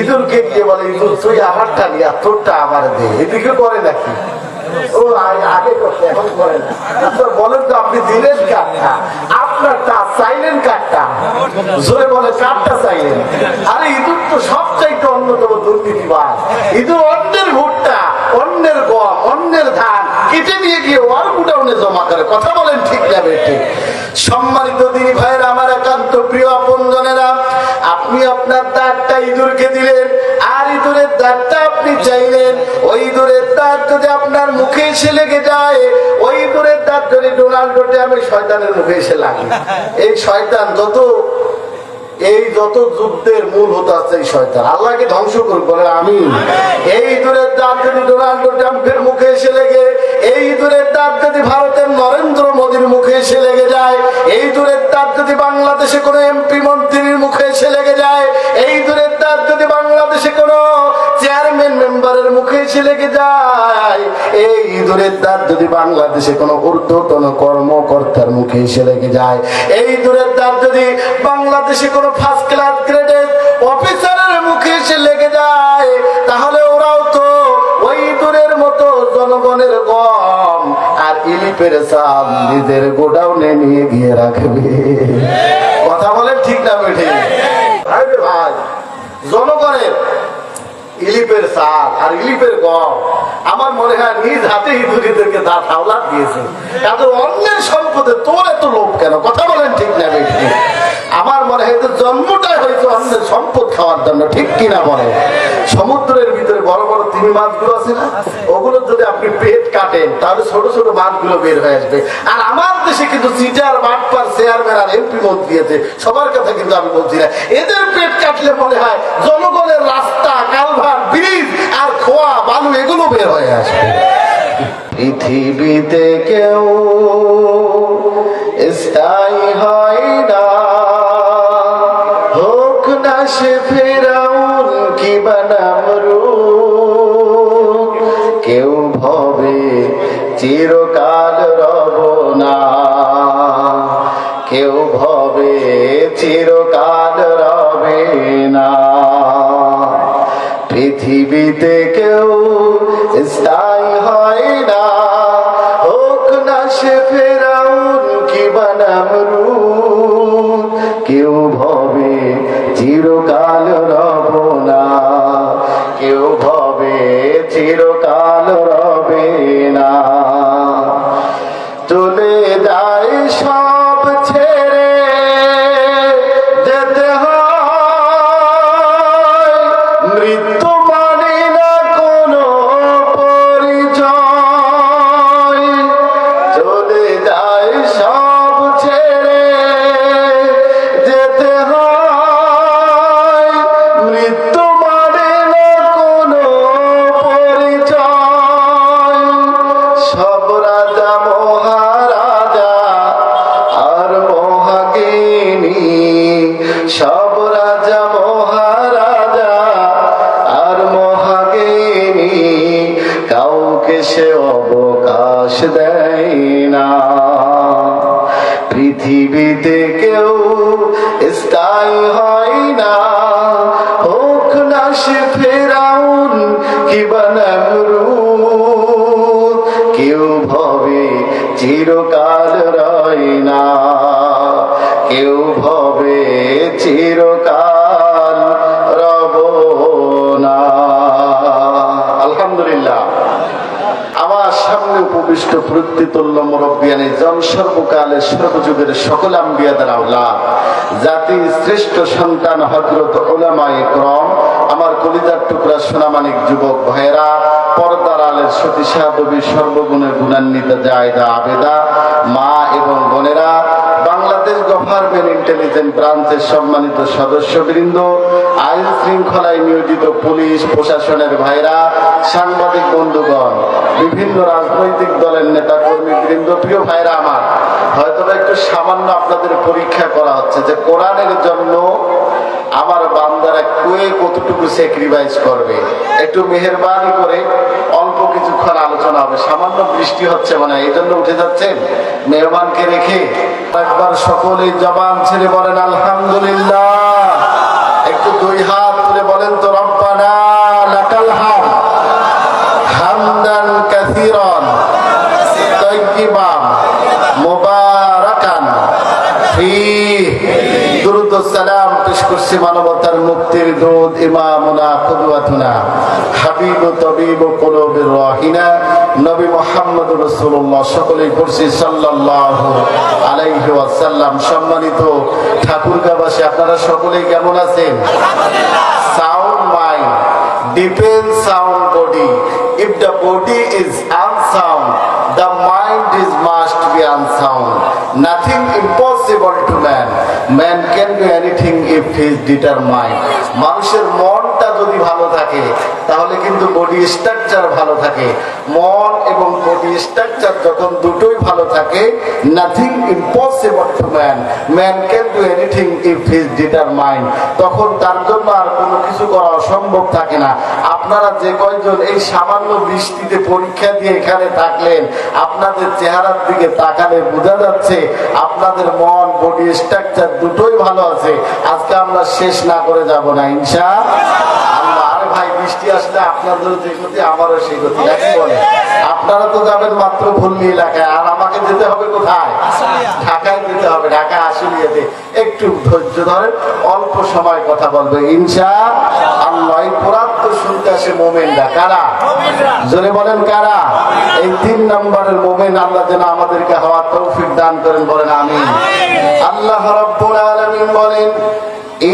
ইঁদুরকে গিয়ে বলে ইঁদুর তুই আমারটা নিয়ে তোরটা আমার দে, এদিকে করে নাকি? ও আগে করতে এখন করে না। আপনার বলেন তো আপনি দিলেন কাঠটা, আপনারটা চাইলেন কাঠটা, জোরে বলে কাঠটা চাইলেন। আরে ইঁদুর তো সবচাইতে অন্যতম দুর্নীতিবাজ। ইঁদুর অন্যের ভুট্টা, অন্যের গম, অন্যের ধান কেটে নিয়ে গিয়ে ওর গুডাউনে জমা করে। কথা বলেন ঠিক না বেঠিক? সম্মানিত দিনী ভাইয়েরা, আমার একান্ত প্রিয় আপনজনেরা, আপনি আপনার দাঁতটা ইঁদুরকে দিলেন, আর ইঁদুরের দাঁতটা আপনি চাইলেন। ওই ইঁদুরের দাঁত যদি আপনার মুখে এসে লেগে যায়, ওই ইঁদুরের দাঁত যদি ডোনাল্ড ট্রাম্পের শয়তানের মুখে এসে লাগে, এই শয়তান যত যুদ্ধের মূল হতে আছে এই শয়তান, আল্লাহকে ধ্বংস করবো আমি। এই ইঁদুরের দাঁত যদি ডোনাল্ড ট্রাম্পের মুখে এসে লেগে, এই ইঁদুরের দাঁত যদি ভারতের নরেন্দ্র মোদীর মুখে এসে লেগে যায়, এই ইঁদুরের দাঁত যদি বাংলাদেশে কোনো এমপি মন্ত্রীর মুখে এসে লেগে যায়, এই ইঁদুরের দাঁত যদি বাংলাদেশে কোনো চেয়ারম্যান মেম্বারের মুখে এসে লেগে যায়, এই ইঁদুরের দাঁত যদি বাংলাদেশে কোনো ঊর্ধ্বতন কর্মকর্তার মুখে এসে লেগে যায়, এই ইঁদুরের দাঁত যদি বাংলাদেশে কোনো ফার্স্ট ক্লাস গ্রেডের অফিসারের মুখে এসে লেগে যায়, তাহলে ওরাও তো ওই ইঁদুরের মতো জনগণের গম আর ইলিপের চাল নিজের গোডাউনে নিয়ে গিয়ে রাখবে। কথা বলেন ঠিক না বেঠিক? ভাই, জনগণের ইলিপের চাল আর ইলিপের গম আমার মনে হয় নিজ হাতে ইঁদুরিদেরকে দাঁত হাওলাত দিয়েছে। এত অন্যের সম্পদে তোর এত লোভ কেন? কথা বলেন ঠিক না বেঠিক? আমার মনে হয় জন্মটাই হয়েছে অন্যের সম্পদ খাওয়ার জন্য, ঠিক কিনা বলে? সমুদ্রের ভিতরে বড় বড় তিমি মাছগুলো আছে না, ওগুলো যদি আপনি পেট কাটেন তাহলে ছোট ছোট মাছগুলো বের হয়ে আসবে। আর আমার দেশে কিন্তু সিটার, বাটপার, চেয়ারম্যান আর এমপি মন্ত্রী আছে, সবার কথা কিন্তু আমি বলছি না, এদের পেট কাটলে মনে হয় জনগণের রাস্তা, কালভার, ব্রিজ আর খোয়া বালু এগুলো বের হয়ে আসবে। পৃথিবীতে কেউ স্থায়ী হয় না, হোক না সে ফেরাউন কিংবা নমরুদ, কেউ ভবে চিরকাল রব না, কেউ ভবে চিরকাল রবে না। পৃথিবীতে কেউ স্থায়ী হয় না, হোক না সে ফেরাউন কিংবা নমরুদ, কেউ ভবে চিরকাল রব না, কেউ ভবে চিরকাল রবে না। চলে যায় সব ছেড়ে যেতে হয়, মৃত্যু মানে না কোনো পরিচয়। চলে যায় সব ছেড়ে যেতে হয়, মৃত্যু মানে না কোনো পরিচয়। সব রাজা মহারাজা আর মহাজ্ঞানী, সব রাজা মহারাজা আর মহাজ্ঞানী, কাউকে সে অবকাশ দেয় না। পৃথিবীতে কেউ স্থায়ী হয় না, হোক না সে ফেরাউন কিংবা নমরুদ, কেউ ভবে চিরকাল রয় না, কেউ ভবে চিরকাল রব না। আলহামদুলিল্লাহ, আমার সামনে উপবিষ্ট প্রত্যেতুল্য মুরব্বিয়ানে জন, সর্বকালের সর্বযুগের সকল আম্বিয়াদের আওলাদ, জাতির শ্রেষ্ঠ সন্তান হযরত উলামায়ে কেরাম, আমার কলিজার টুকরা সোনামানিক যুবক ভাইয়েরা, পর্দার আলের সতী সাধবী, সর্বগুণের গুণান্বিত জায়েদা আবেদা মা এবং বোনেরা, বাংলাদেশ গভর্নমেন্ট ইন্টেলিজেন্স ব্রাঞ্চের সম্মানিত সদস্যবৃন্দ, আইন শৃঙ্খলায় নিয়োজিত পুলিশ প্রশাসনের ভাইরা, সাংবাদিক বন্ধুগণ, বিভিন্ন রাজনৈতিক দলের নেতা কর্মী বৃন্দ, প্রিয় ভাইরা আমার, হয়তো একটু সামান্য আপনাদের পরীক্ষা করা হচ্ছে যে কোরআনের জন্য আমার বান্দারা কতটুকু স্যাক্রিফাইস করবে। একটু মেহেরবানি করে অল্প কিছুক্ষণ আলোচনা হবে, সামান্য বৃষ্টি হচ্ছে মানে এই জন্য উঠে যাচ্ছেন, মেহমানকে রেখে একবার সকলেই জবান ছেড়ে বলেন আলহামদুলিল্লাহ। একটু দুই হাত তুলে বলেন করছি মানবতার মুক্তির দূত ইমামুনা কুদওয়াতুনা হাবিব তবিব কুলুবির রাহিনা নবী মুহাম্মদ রাসূলুল্লাহ সকলেই পড়ছি সাল্লাল্লাহু আলাইহি ওয়াসাল্লাম। সম্মানিত ঠাকুরগাঁওবাসী, আপনারা সকলেই কেমন আছেন? আলহামদুলিল্লাহ। Sound mind depends sound body. If the body is unsound, the mind is must be unsound. Nothing impossible to man. Man can do anything if he is determined. মানুষের মনটা যদি ভালো থাকে তাহলে কিন্তু বডি স্ট্রাকচার ভালো থাকে। মন এবং বডি স্ট্রাকচার যখন দুটোই ভালো থাকে, nothing impossible to man, man can do anything if he is determined. তখন তার জন্য আর কোনো কিছু করা অসম্ভব থাকে না। আপনারা যে কয়জন এই সামান্য বৃষ্টিতে পরীক্ষা দিয়ে এখানে থাকলেন, আপনাদের চেহারার দিকে তাকালে বোঝা যাচ্ছে আপনাদের মন বডি স্ট্রাকচার দুটোই ভালো আছে। আজকে আমরা শেষ না করে যাব না ইনশাআল্লাহ। আরে ভাই, বৃষ্টি আসলে আপনাদের যে গতি আমারও সেই গতি, একই বলে। আপনারা তো যাবেন মাত্র ভুল্লি এলাকায়, আর আমাকে যেতে হবে কোথায়? ঢাকায় যেতে হবে, ঢাকা আশুলিয়াতে। একটু ধৈর্য ধরেন, অল্প সময় কথা বলবে ইনশাআল্লাহ। এই কোরআন তো শুনতে আসে মুমিনরা। কারা? জোরে বলেন কারা? এই 3 নম্বরের মুমিন আল্লাহ যেন আমাদেরকে হওয়ার তৌফিক দান করেন, বলেন আমিন। আল্লাহ রাব্বুল আলামিন বলেন,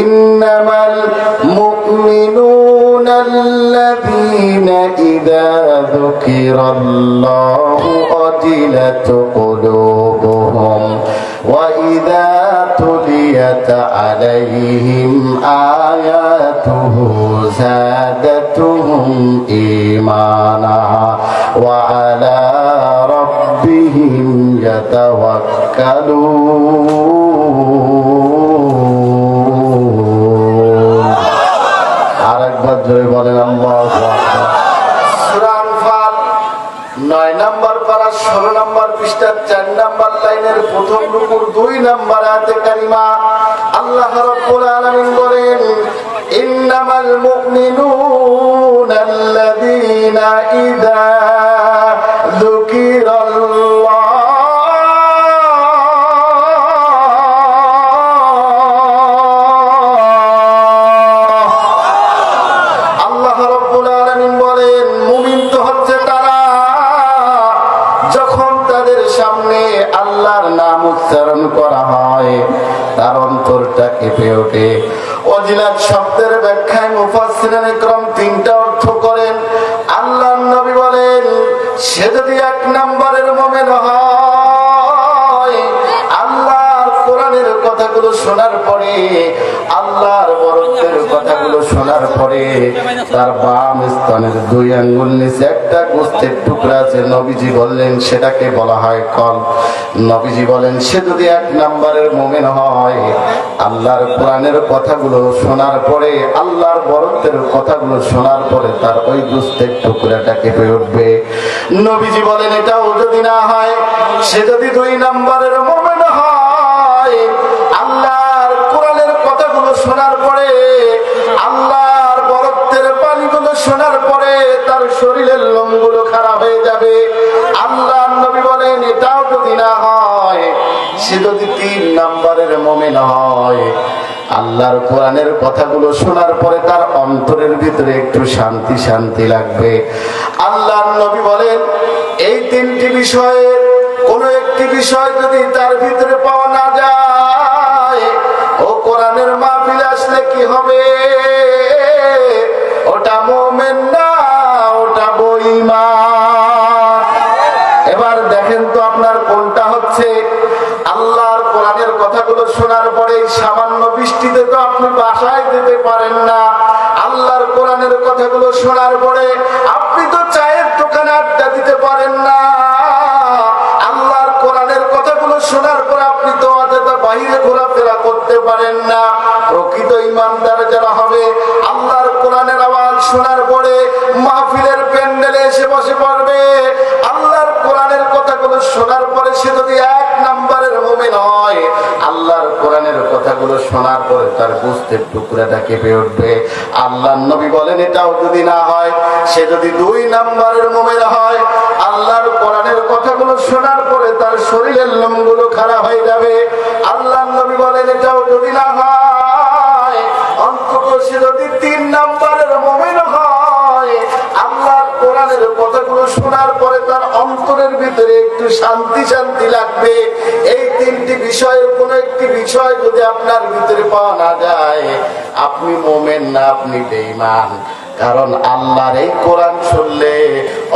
ইন্নামাল মুমিনুনা আল্লাযীনা ইযা যুকিরাল্লাহু ওয়াজিলাত কুলুবুহুম ওয়া ইযা তুলিয়াত আলাইহিম আয়াতুহু যাদাতুহুম ঈমানা ওয়া আলা রাব্বিহিম ইয়াতাওয়াক্কালুন। আরেকবার জোরে বলেন আল্লাহু আকবার। সূরা আনফাল 9 নম্বর পারা 16 নম্বর পৃষ্ঠার 4 নম্বর লাইনের প্রথম রুকুর 2 নম্বর আয়াতে কারিমা আল্লাহ রাব্বুল আলামিন বলেন, ইন্নামাল মুমিনুনা আল্লাযীনা ইযা যুকিরাল্লাহ উচ্চারণ করা হয় তার অন্তরটা কেঁপে ওঠে। ওয়াজিলাত শব্দের ব্যাখ্যায় মুফাসসিরিন ইকরাম 3টা অর্থ করেন। আল্লাহর নবী বলেন, সে যদি 1 নম্বরের মুমিন হয়, আল্লাহর কোরআনের কথাগুলো শোনার পরে, আল্লাহর বরকতের কথাগুলো শোনার পরে তার বাম স্তনের 2 আঙ্গুল নিচে একটা গোস্তের টুকরা আছে, নবীজি বললেন সেটাকে বলা হয় কলব। নবীজি বলেন, সে যদি 1 নম্বরের মুমিন হয়, আল্লাহর কোরআনের কথাগুলো শোনার পরে, আল্লাহর বরকতের কথাগুলো শোনার পরে তার ওই গোস্তের টুকরাটা কেঁপে উঠবে। নবীজি বলেন, এটাও যদি না হয়, সে যদি 2 নম্বরের মুমিন হয়, আল্লাহর কোরআনের কথাগুলো শোনার পরে, আল্লাহর বরকতের পানিগুলো শোনার পরে তার শরীরের লোমগুলো খারাপ হয়ে যাবে। আল্লাহর নবী বলেন, এটাও যদি না হয়, সে যদি 3 নম্বরের মুমিন হয়, আল্লাহর কোরআনের কথাগুলো শোনার পরে তার অন্তরের ভিতরে একটু শান্তি শান্তি লাগবে। আল্লাহর নবী বলেন, এই 3টি বিষয়ে কোনো একটি বিষয় যদি তার ভিতরে পাওয়া না যায়, ও কোরআনের মাহফিলে আসলে কি হবে? ওটা মুমিন না, ওটা বেঈমান। এবার দেখেন তো আপনার কোনটা হচ্ছে? আল্লাহর কোরআনের কথাগুলো শোনার পরে সামান্য বৃষ্টিতে তো আপনি বাসায় যেতে পারেন না। আল্লাহর কোরআনের কথাগুলো শোনার পরে আপনি তো চায়ের দোকানে আড্ডা দিতে পারেন না। আল্লাহর কোরআনের কথাগুলো শোনার পরে আপনি তো বাইরে ঘোরাফেরা করতে পারেন না। প্রকৃত ঈমানদার যারা হবে, আল্লাহর কোরআনের আওয়াজ শোনার পরে মাহফিলের প্যান্ডেলে এসে বসে পড়বে। আল্লাহর কোরআনের কথাগুলো শোনার পরে সে যদি 1 নম্বরের মুমিন হয়, আল্লাহর কোরআনের কথাগুলো শোনার পরে তার গোস্তের টুকরাটা কেঁপে উঠবে। আল্লাহর নবী বলেন, এটাও যদি না হয়, সে যদি 2 নম্বরের মুমিন হয়, আল্লাহর কোরআনের কথাগুলো শোনার পরে তার শরীরের লোমগুলো খারাপ হয়ে যাবে। আল্লাহর নবী বলেন, এটাও যদি না হয়, অন্তত সে যদি 3 নম্বরের মুমিন হয়, আল্লাহর কোরআনের কথাগুলো শোনার পরে তার অন্তরের ভিতরে একটু শান্তি শান্তি লাগবে। এই 3টি বিষয়ের কোন একটি বিষয় যদি আপনার ভিতরে পাওয়া না যায়, আপনি মুমিন না, আপনি বেঈমান। কারণ আল্লাহর এই কোরআন শুনলে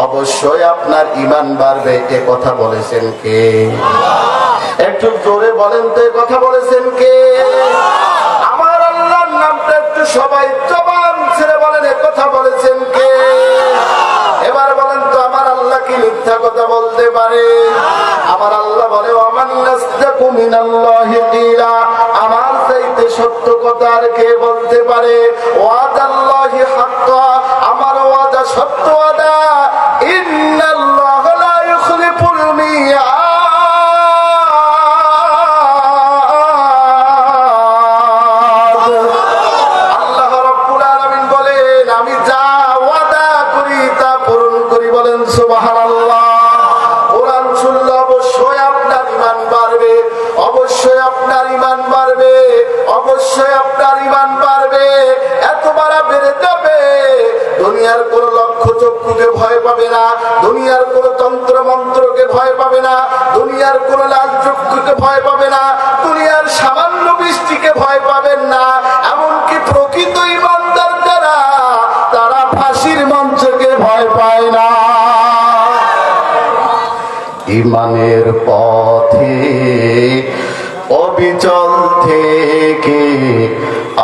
অবশ্যই আপনার ঈমান বাড়বে। এ কথা বলেছেন কে? একটু জোরে বলেন তো, এ কথা বলেছেন কে? আমার আল্লাহর নামটা একটু সবাই জবান ছেড়ে বলেন, এ কথা বলেছেন কে? এবার বলেন তো, আমার আল্লাহ কি মিথ্যা কথা বলতে পারে? আমার আল্লাহ বলে, ওয়ামান নাসদাকু মিনাল্লাহি কিলা, আমার চাইতে সত্য কথা আর কে বলতে পারে? ওয়াদাল্লাহি হাক্কা, আমার ওয়াদা সত্য ওয়াদা। ইন্নাল্লাহা লা ইখলিফুল মিয়াদ, আল্লাহ রাব্বুল আলামিন বলেন, আমি যা ওয়াদা করি তা পূরণ করি। বলেন সুবহানাল্লাহ। কোরআন শুনলে অবশ্যই আপনার ঈমান বাড়বে, অবশ্যই আপনার ঈমান বাড়বে, অবশ্যই আপনার ঈমান বাড়বে। এতবার বেড়ে যাবে, দুনিয়ার কোন লক্ষ্য চক্ষুকে ভয় পাবে না, দুনিয়ার কোন তন্ত্র মন্ত্রকে ভয় পাবে না, দুনিয়ার কোন লাল চক্ষুকে ভয় পাবে না, দুনিয়ার সামান্য বৃষ্টিকে ভয় পাবেন না। এমনকি প্রকৃত ঈমানদার যারা, তারা ফাঁসির মঞ্চকে ভয় পায় না। ঈমানের পথে অবিচল থেকে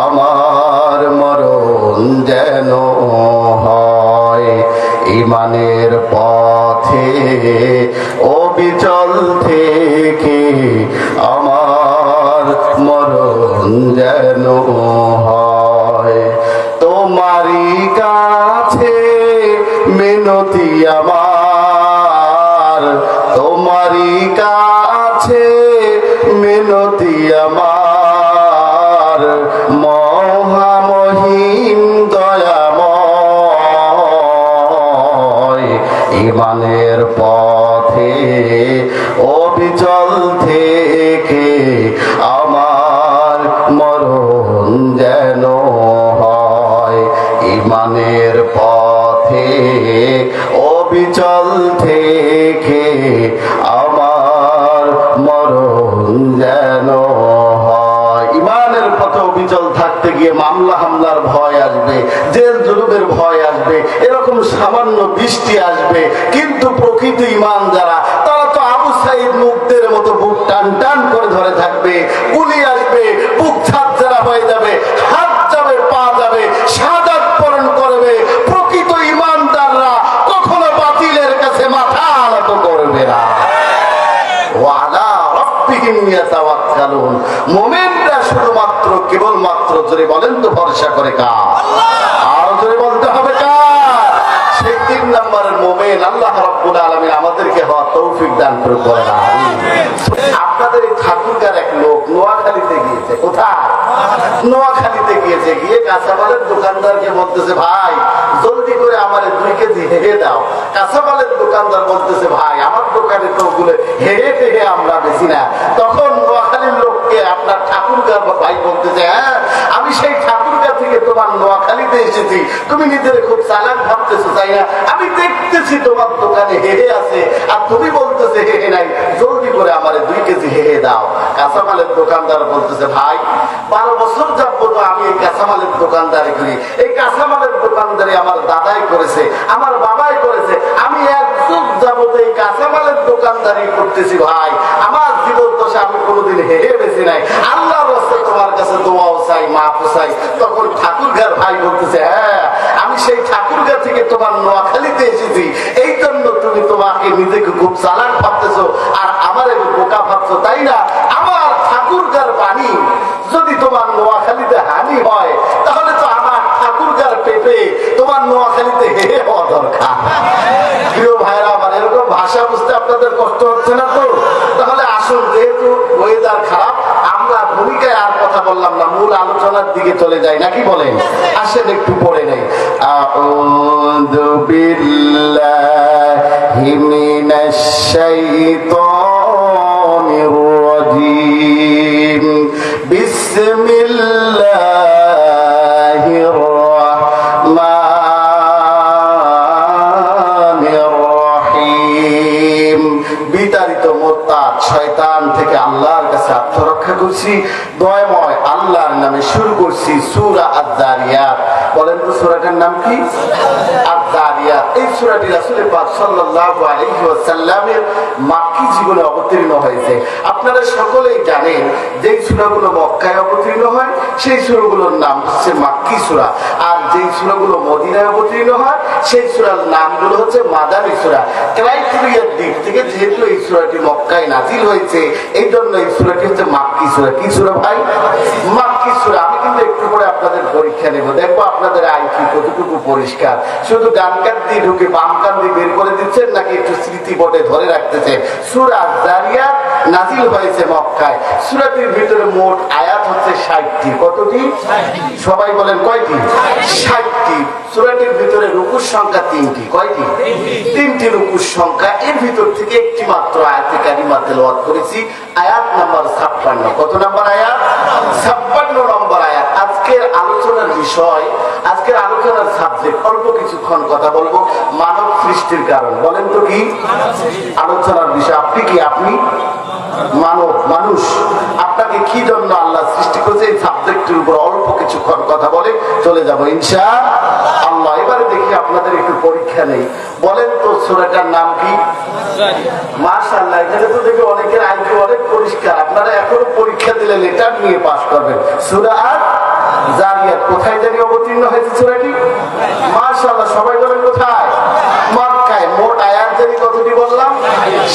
আমার মরণ যেন হয়। ঈমানের পথে অবিচল থেকে আমার মরণ যেন হয়। তোমারই কাছে মিনতি আমার, তোমারই কাছে মিনতি আমার, মহামহিম দয়াময়। ঈমানের পথে অবিচল থেকে আমার মরণ যেন হয়। ঈমানের পথে অবিচল থেকে আমার মরণ যেন হয়। ঈমানের পথে অবিচল থাকতে গিয়ে মামলা হামলার ভয় আসবে, জেল জুলুমের ভয় আসবে, এরকম সামান্য বৃষ্টি আসবে। কিন্তু প্রকৃত ঈমান যারা, তারা তো আবু সাঈদ মুগ্ধের মতো বুক টান টান করে ধরে থাকবে। গুলি আসবে, বুক ঝাঁঝরা হয়ে যাবে, হাত যাবে, পা যাবে, শাহাদাত বরণ করবে। প্রকৃত ঈমানদাররা কখনো বাতিলের কাছে মাথা নত করবে না। ওয়ালা রাব্বিহিম ইয়াতাওয়াক্কালুন, মুমিনরা শুধুমাত্র কেবলমাত্র, জোরে বলেন তো, ভরসা করে কার? আর জোরে বলতে হবে কার? সেই 3 নম্বরের মুমিন আল্লাহ রাব্বুল আলামিন আমাদেরকে হওয়ার তৌফিক দান করে বলেন আমিন। আপনাদের এই ঠাকুরগার এক লোক নোয়াখালীতে গিয়েছে। কোথায়? নোয়াখালীতে গিয়েছে। গিয়ে কাঁচামালের দোকানদারকে বলতেছে, ভাই জলদি করে আমার 2 কেজি হেঁড়ে দাও। কাঁচামালের দোকানদার বলতেছে, ভাই আমার দোকানে তো ওগুলো হেঁড়ে টেড়ে আমরা বেশি না। তখন নোয়াখালীর লোককে আপনার ঠাকুরগার ভাই বলতেছে, হ্যাঁ আমি সেই ঠাকুরগার থেকে তোমার নোয়াখালীতে এসেছি, তুমি নিজের খুব চালাক ভাবতেছো তাই না? আমি দেখতেছি তোমার দোকানে হেঁড়ে আছে আর তুমি বলতেছে হেঁড়ে নাই, জলদি করে আমার 2 কেজি হেঁড়ে দাও। কাঁচামালের দোকানদার বলতেছে, ভাই 12 বছর যাবত আমি এই কাঁচামালের দোকানদারি করি। এই কাঁচামালের দোকানদারি আমার দাদাই করেছে, আমার বাবাই করেছে, আমি 1 যুগ যাবত এই কাঁচামালের দোকানদারি করতেছি। ভাই আমার জীবন দশা আমি কোনোদিন হেরে বেশি নাই। আল্লাহর রাস্তায় তোমার কাছে দোয়াও চাই, মাফ চাই। তখন ঠাকুরগার ভাই বলতেছে, হ্যাঁ আমি সেই ঠাকুরগাঁ থেকে তোমার নোয়াখালীতে এসেছি, এই জন্য তুমি তোমাকে নিজেকে খুব চালাক ভাবতেছো আর আমার বোকা ভাবছো তাই না? আমার ঠাকুরগার পানি যদি তোমার নোয়াখালীতে হানি হয়, তাহলে তো আমার ঠাকুরগার পেপে তোমার নোয়াখালীতে হেরে হওয়া দরকার। প্রিয় ভাইরা আমার, এরকম ভাষা বুঝতে আপনাদের কষ্ট হচ্ছে না তো? তাহলে আসুন, যেহেতু ওয়েদার খারাপ, আমরা ভূমিকায় আর কথা বললাম না, মূল আলোচনার দিকে চলে যাই, নাকি বলেন? আসেন একটু পড়ে নেই। আউযু বিল্লাহি মিনাশ শাইতানির রাজীম। বিসমিল্লাহ করছি দয়াময় আল্লাহর নামে শুরু করছি সূরা আয-যারিয়াত। বলেন তো সূরাটার নাম কি? আয-যারিয়াত। এই সূরাটি রাসূল পাক সাল্লাল্লাহু আলাইহি ওয়াসাল্লামের মাক্কি জীবনে অবতীর্ণ হয়েছে। আপনারা সকলেই জানেন যে সূরাগুলো মক্কায় অবতীর্ণ হয় সেই সূরাগুলোর নাম হচ্ছে মাক্কি সূরা, আর যেই সূরাগুলো মদিনায় অবতীর্ণ হয় সেই সূরার নামগুলো হচ্ছে মাদানী সূরা। ক্রাইটেরিয়ার দিক থেকে যেহেতু এই সূরাটি মক্কায় নাজিল হয়েছে এই জন্য এই সূরাটি হচ্ছে মাক্কি সূরা। কি সূরা ভাই? মাক্কি সূরা। আমি কিন্তু একটু পরে আপনাদের পরীক্ষা নেব, দেখবো আপনাদের আইকিউ কতটুকু পরিষ্কার। শুধু ডান কান দিয়ে ঢুকে বাম কান দিয়ে বের করে দিচ্ছেন নাকি একটু স্মৃতি বোর্ডে ধরে রাখতেছেন। সূরা আয-যারিয়াত নাজিল হয়েছে মক্কায়। সূরাটির ভিতরে মোট আয়াত হচ্ছে 60টি। কতটি? সবাই বলেন কয়টি? 60টি। সূরাটির ভিতরে রুকুর সংখ্যা 3টি। কয়টি? 3টি রুকুর সংখ্যা। এর ভিতর থেকে একটি মাত্র আয়াতে কারিমা তেলাওয়াত করেছি, আয়াত নাম্বার 56। কত নাম্বার আয়াত? 56 নম্বর আয়াত। আজকের আলোচনার বিষয়, আজকের আলোচনার সাবজেক্ট, অল্প কিছুক্ষণ কথা বলবো মানব সৃষ্টির কারণ। বলেন তো কি আলোচনার বিষয়? আপনি কি? আপনি মানব, মানুষ। আপনাকে কি জন্য আল্লাহ সৃষ্টি করেছে এই সাবজেক্টের উপর অল্প কিছুক্ষণ কথা বলে চলে যাবো ইনশাআল্লাহ। এবারে দেখি আপনাদের একটু পরীক্ষা নেই। বলেন তো সূরাটার নাম কি? মাশাআল্লাহ, এখানে তো দেখি অনেকের আইকিউ অনেক পরিষ্কার। আপনারা এখনো পরীক্ষা দিলে লেটার নিয়ে পাস করবেন। সূরা আয-যারিয়াত কোথায় জানি অবতীর্ণ হয়েছে সূরাটি? মাশাআল্লাহ, সবাই বলেন কোথায়? মক্কায়। মোট আয়াত জানি কতটি বললাম?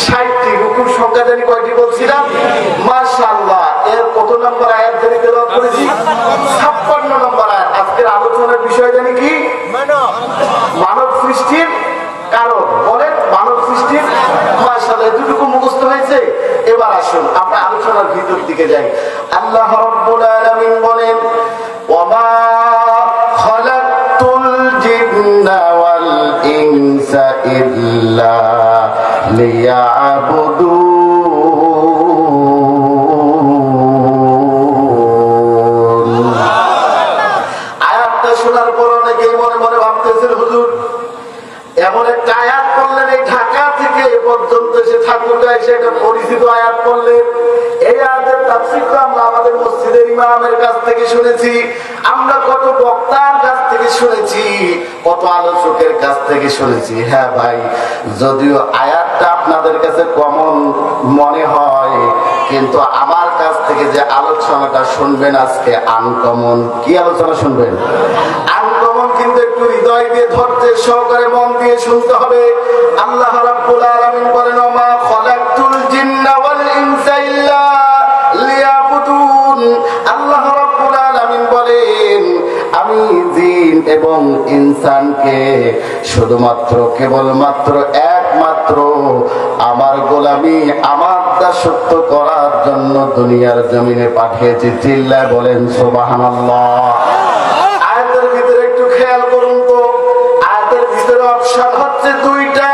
60টি। রুকুর সংখ্যা জানি কয়টি বলছিলাম? মাশাআল্লাহ। এর কত নম্বর আয়াত জানি তেলাওয়াত করেছি? 56 নম্বর আয়াত। আজকের আলোচনার বিষয় জানি কি? মানব সৃষ্টির কারণ। বলেন মানব সৃষ্টির। মাশাআল্লাহ, এতটুকু মুখস্থ হয়েছে। এবার আসুন আমরা আলোচনার ভিতর দিকে যাই। আল্লাহ রাব্বুল আলামিন বলেন, ওয়ামা খালাকতুল জিন্না ওয়াল ইনসা ইল্লা লিয়াবুদুন। আয়াতটা শোনার পর অনেকেই মনে মনে ভাবতেছেন, হুজুর এমন একটা আয়াত পড়লেন এই ঢাকা থেকে এ পর্যন্ত এসে ঠাকুরটা এসে একটা পরিচিত আয়াত পড়লেন। এই আয়াতের তাফসীরটা আমরা আমাদের মসজিদের ইমামের কাছ থেকে শুনেছি, আমরা কত বক্তার কাছ থেকে শুনেছি, কত আলোচকের কাছ থেকে শুনেছি। হ্যাঁ ভাই, যদিও আয়াতটা আপনাদের কাছে কমন মনে হয়, কিন্তু আমার কাছ থেকে যে আলোচনাটা শুনবেন আজকে আনকমন। কি আলোচনা শুনবেন? আনকমন, কিন্তু একটু হৃদয় দিয়ে ধরতে সহকারে মন দিয়ে শুনতে হবে। আল্লাহ রাব্বুল আলামিন বলেন, ওমা খালাকতুল জিন্না ওয়াল ইনসা ইল্লা লিয়াবুদুন। আল্লাহ রাব্বুল আলামিন বলেন, আমি জিন এবং ইনসানকে শুধুমাত্র কেবলমাত্র একমাত্র আমার গোলামি, আমার দাসত্ব করার জন্য দুনিয়ার জমিনে পাঠিয়েছি। চিল্লায় বলেন সুবহানাল্লাহ। আয়াতের ভিতরে একটু খেয়াল করুন তো, আয়াতের ভিতরে অপশন হচ্ছে 2টা।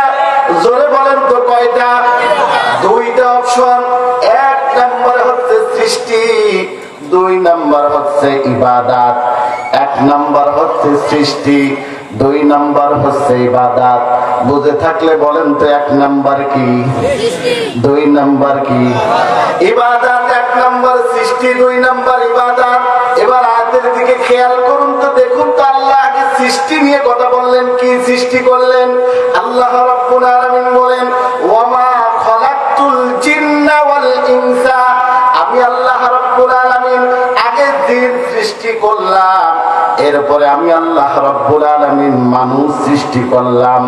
জোরে বলেন তো কয়টা? 2টা অপশন। 1 নম্বর হচ্ছে সৃষ্টি, 2 নম্বর হচ্ছে ইবাদত। 1 নম্বর হচ্ছে সৃষ্টি, 2 নম্বর হচ্ছে ইবাদত। বুঝে থাকলে বলেন তো 1 নম্বর কি, 2 নম্বর কি? ইবাদত। 1 নম্বর সৃষ্টি, 2 নম্বর ইবাদত। এবার আয়াতের দিকে খেয়াল করুন তো, দেখুন তো আল্লাহ আগে সৃষ্টি নিয়ে কথা বললেন। কি সৃষ্টি করলেন? আল্লাহ রাব্বুল আলামিন বলেন, ওয়ামা খালাকতুল জিন্না ওয়াল ইনসা। আমি আল্লাহ রাব্বুল আলামিন আগে জিন সৃষ্টি করলাম, এরপরে আমি আল্লাহ রাব্বুল আলামিন মানুষ সৃষ্টি করলাম।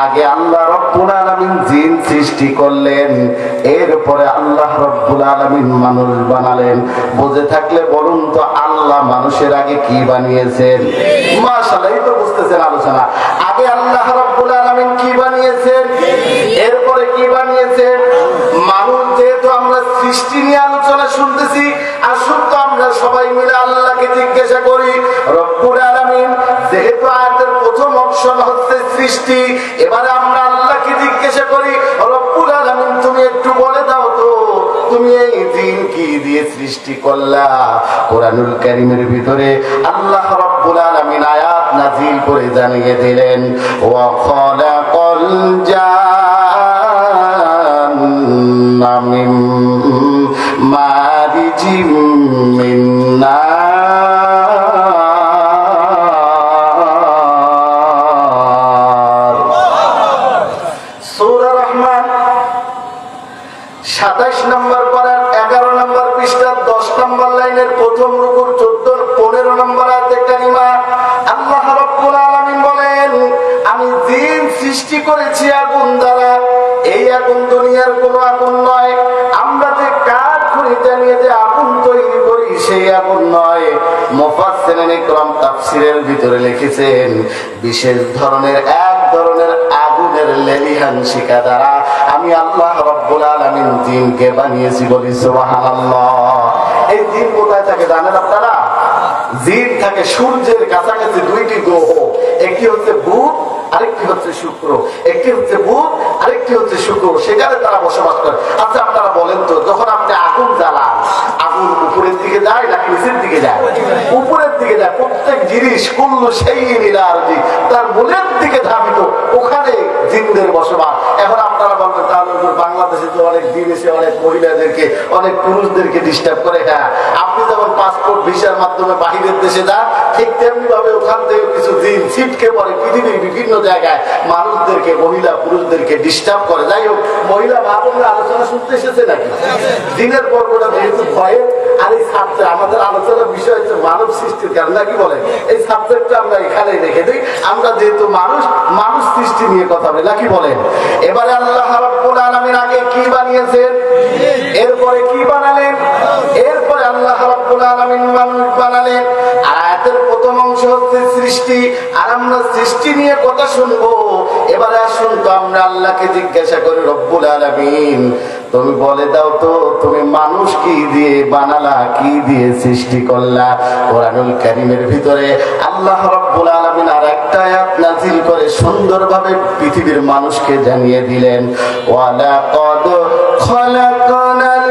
আগে আল্লাহ রাব্বুল আলামিন জিন সৃষ্টি করলেন, এরপরে আল্লাহ রাব্বুল আলামিন মানুষ বানালেন। বুঝে থাকলে বলুন তো আল্লাহ মানুষের আগে কি বানিয়েছেন? মাশাআল্লাহ, এই তো বুঝতেছেন আলোচনা। আগে আল্লাহ রাব্বুল আলামিন কি বানিয়েছেন, এরপরে কি বানিয়েছেন? মানুষ। যেহেতু আমরা সৃষ্টি নিয়ে আলোচনা শুনতেছি, আসুন তো আমরা সবাই মিলে আল্লাহকে জিজ্ঞাসা করি, রব্বুল আলামিন যেহেতু আয়াতের প্রথম অপশন হচ্ছে সৃষ্টি, এবারে আমরা আল্লাহকে জিজ্ঞাসা করি, রব্বুল আলামিন তুমি একটু বলে দাও তো, তুমি এই জিন কি দিয়ে সৃষ্টি করলা? কোরআনুল কারীমের ভিতরে আল্লাহ রাব্বুল আলামিন আয়াত নাযিল করে জানিয়ে দিলেন, ওয়া খালাকাল জান্না মিন মারি হাজিজিম মিন নার। সূরা রহমান 27 নম্বর পারার 11 নম্বর পৃষ্ঠার 10 নম্বর লাইনের প্রথম রুকুর 14-15 নম্বর আয়াতে কারিমা আল্লাহ রাব্বুল আলামিন বলেন, আমি জিন সৃষ্টি করেছি আগুন দ্বারা। এই আগুন দুনিয়ার কোনো আগুন নয়। আমরা যে কাঠ খড়িটা নিয়ে যে আগুন তৈরি করি সেই আগুন নয়। মুফাসসিরিন ইকরাম তাফসীরের ভিতরে লিখেছেন, বিশেষ ধরনের এক ধরনের আগুনের লেলিহান শিখা দ্বারা আমি আল্লাহ রাব্বুল আলামিন জিনকে বানিয়েছি। বলি সুবহানাল্লাহ। এই জিন কোথায় থাকে জানেন আপনারা? জিন থাকে সূর্যের কাছাকাছি দুইটি গ্রহ, একটি হচ্ছে বুধ, আরেকটি হচ্ছে শুক্র। একটি হচ্ছে বুধ, আরেকটি হচ্ছে শুক্র। সেখানে তারা বসবাস করে। আচ্ছা আপনারা বলেন তো, যখন আপনি আগুন জ্বালান, আগুন উপরের দিকে যায় নাকি নিচের দিকে যায়? উপরের দিকে যায়। প্রত্যেক জিনিস কুল্লু শাইইন ইলা আরদি, তার মূলের দিকে ধাবিত, ওখানে জিনদের বসবাস। এখন আপনারা বলবেন, তাহলে বাংলাদেশে তো অনেক দিন এসে অনেক মহিলাদেরকে, অনেক পুরুষদেরকে ডিস্টার্ব করে। হ্যাঁ, আপনি যেমন পাসপোর্ট ভিসার মাধ্যমে বাহিরের দেশে যান, ঠিক তেমনি ভাবে ওখান থেকে কিছু জিন ছিটকে পড়ে পৃথিবীর বিভিন্ন জায়গায় মানুষদেরকে, মহিলা পুরুষদেরকে ডিস্টার্ব করে। যাই হোক, মহিলা মা বোনরা আলোচনা শুনতে এসেছে নাকি? দিনের পর্বটা যেহেতু ভয়ের, আর এই সাবজেক্ট আমাদের আলোচনার বিষয় হচ্ছে মানব সৃষ্টির কারণ, নাকি বলেন? এই সাবজেক্টটা আমরা এখানেই রেখে দিই। আমরা যেহেতু মানুষ সৃষ্টি নিয়ে কথা বলি, নাকি বলেন? এবারে আল্লাহ রাব্বুল আলামিন আগে কি বানিয়েছেন, এরপরে কি বানালেন? এরপরে আল্লাহ রাব্বুল আলামিন মানুষ বানালেন। আয়াতের প্রথম অংশ হচ্ছে সৃষ্টি, আর আমরা সৃষ্টি নিয়ে কথা শুনবো। এবারে আসুন তো আমরা আল্লাহকে জিজ্ঞাসা করি, রব্বুল আলামিন তুমি বলে দাও তো, তুমি মানুষ কি দিয়ে বানালা, কি দিয়ে সৃষ্টি করলা? কোরআনুল কারীমের ভিতরে আল্লাহ রাব্বুল আলামিন আর একটা আয়াত নাযিল করে সুন্দরভাবে পৃথিবীর মানুষকে জানিয়ে দিলেন, ওয়ালা কদ খলাকনাল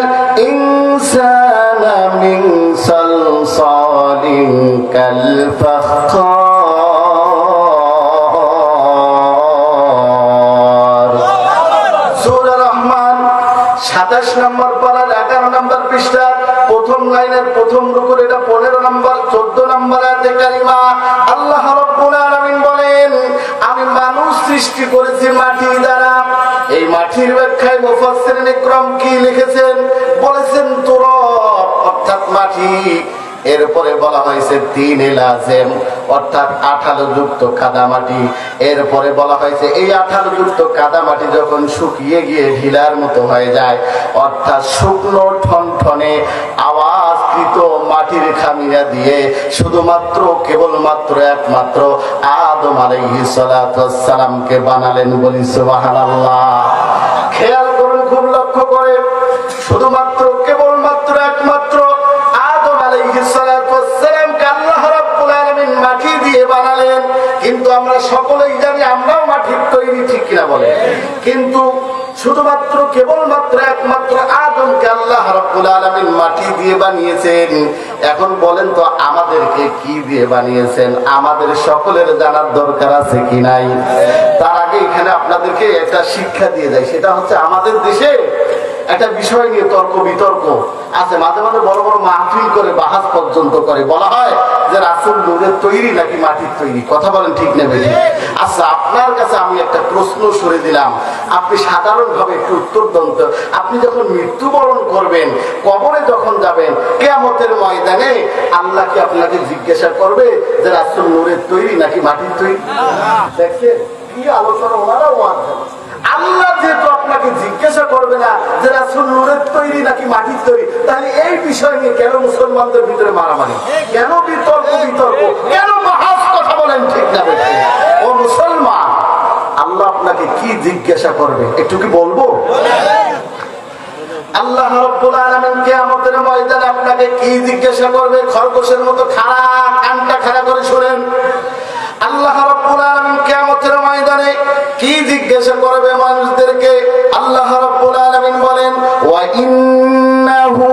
ইনসানা মিন সালসালিন কাল ফাখখার। সূরা রহমান 27 নম্বর পারার 11 নম্বর পৃষ্ঠা প্রথম লাইনের প্রথম রুকুর এটা 15 নম্বর 14 নম্বর আয়াতে কারিমা আল্লাহ রাব্বুল আলামিন বলেন, আমি মানুষ সৃষ্টি করেছি মাটি দ্বারা। এই মাটির ব্যাখ্যায় মুফাসসিরিন ইকরাম কি লিখেছেন? বলেছেন তুরাব অর্থাৎ মাটি। এরপরে বলা হয়েছে তিন লাজেম অর্থাৎ 18 যুক্ত কাদামাটি। এরপরে বলা হয়েছে এই 18 যুক্ত কাদামাটি যখন শুকিয়ে গিয়ে ঢিলার মতো হয়ে যায়, অর্থাৎ শুকনো ঠনঠনে আওয়াজকৃত মাটির খামিয়া দিয়ে শুধুমাত্র কেবলমাত্র একমাত্র আদম আলাইহিস সালাতু ওয়াস সালামকে বানালেন। বলি সুবহানাল্লাহ। খেয়াল করুন, খুব লক্ষ্য করে, শুধুমাত্র কেবলমাত্র একমাত্র আদম আলাইহিস সালাতু ওয়াস সালামকে আল্লাহ রাব্বুল আলামিন মাটি দিয়ে বানালেন। কিন্তু আমরা সকলেই জানি আমরাও মাটির তৈরি, ঠিক কিনা বলেন? কিন্তু শুধুমাত্র কেবলমাত্র একমাত্র আদমকে আল্লাহ রাব্বুল আলামিন মাটি দিয়ে বানিয়েছেন। এখন বলেন তো আমাদেরকে কি দিয়ে বানিয়েছেন? আমাদের সকলের জানার দরকার আছে কি নাই? তার আগে এখানে আপনাদেরকে একটা শিক্ষা দিয়ে যায়, সেটা হচ্ছে আমাদের দেশে একটা বিষয় নিয়ে তর্ক বিতর্ক আছে। মাঝে মাঝে বড় বড় মাহফিল করে, বাহাস পর্যন্ত করে। বলা হয় যে রাসূল নূরের তৈরি নাকি মাটির তৈরি। কথা বলেন ঠিক নেবে? আচ্ছা, আপনার কাছে আমি একটা প্রশ্ন সরে দিলাম, আপনি সাধারণভাবে একটু উত্তর দেন তো। আপনি যখন মৃত্যুবরণ করবেন, কবরে যখন যাবেন, কিয়ামতের ময়দানে আল্লাহ কি আপনাকে জিজ্ঞাসা করবে যে রাসূল নূরের তৈরি নাকি মাটির তৈরি? দেখছেন কি আলোচনা ওনারাও আছেন। আল্লাহ যেহেতু আপনাকে জিজ্ঞাসা করবে না যে রাসূল নূরের তৈরি নাকি মাটির তৈরি, তাহলে এই বিষয় নিয়ে কেন মুসলমানদের ভিতরে মারামারি, কেন বিতর্ক, কেন বাহাস? কথা বলেন ঠিক না? ও মুসলমান, আল্লাহ আপনাকে কি জিজ্ঞাসা করবে একটু কি বলবো? আল্লাহ রাব্বুল আলামিন কিয়ামতের ময়দানে আপনাকে কি জিজ্ঞাসা করবে? খরগোশের মতো খাড়া, কানটা খাড়া করে শুনেন। আল্লাহ রাব্বুল আলামিন কিয়ামতের ময়দানে কি জিজ্ঞাসা করবে মানুষদেরকে? আল্লাহ রাব্বুল আলামিন বলেন, ওয়া ইন্নাহু,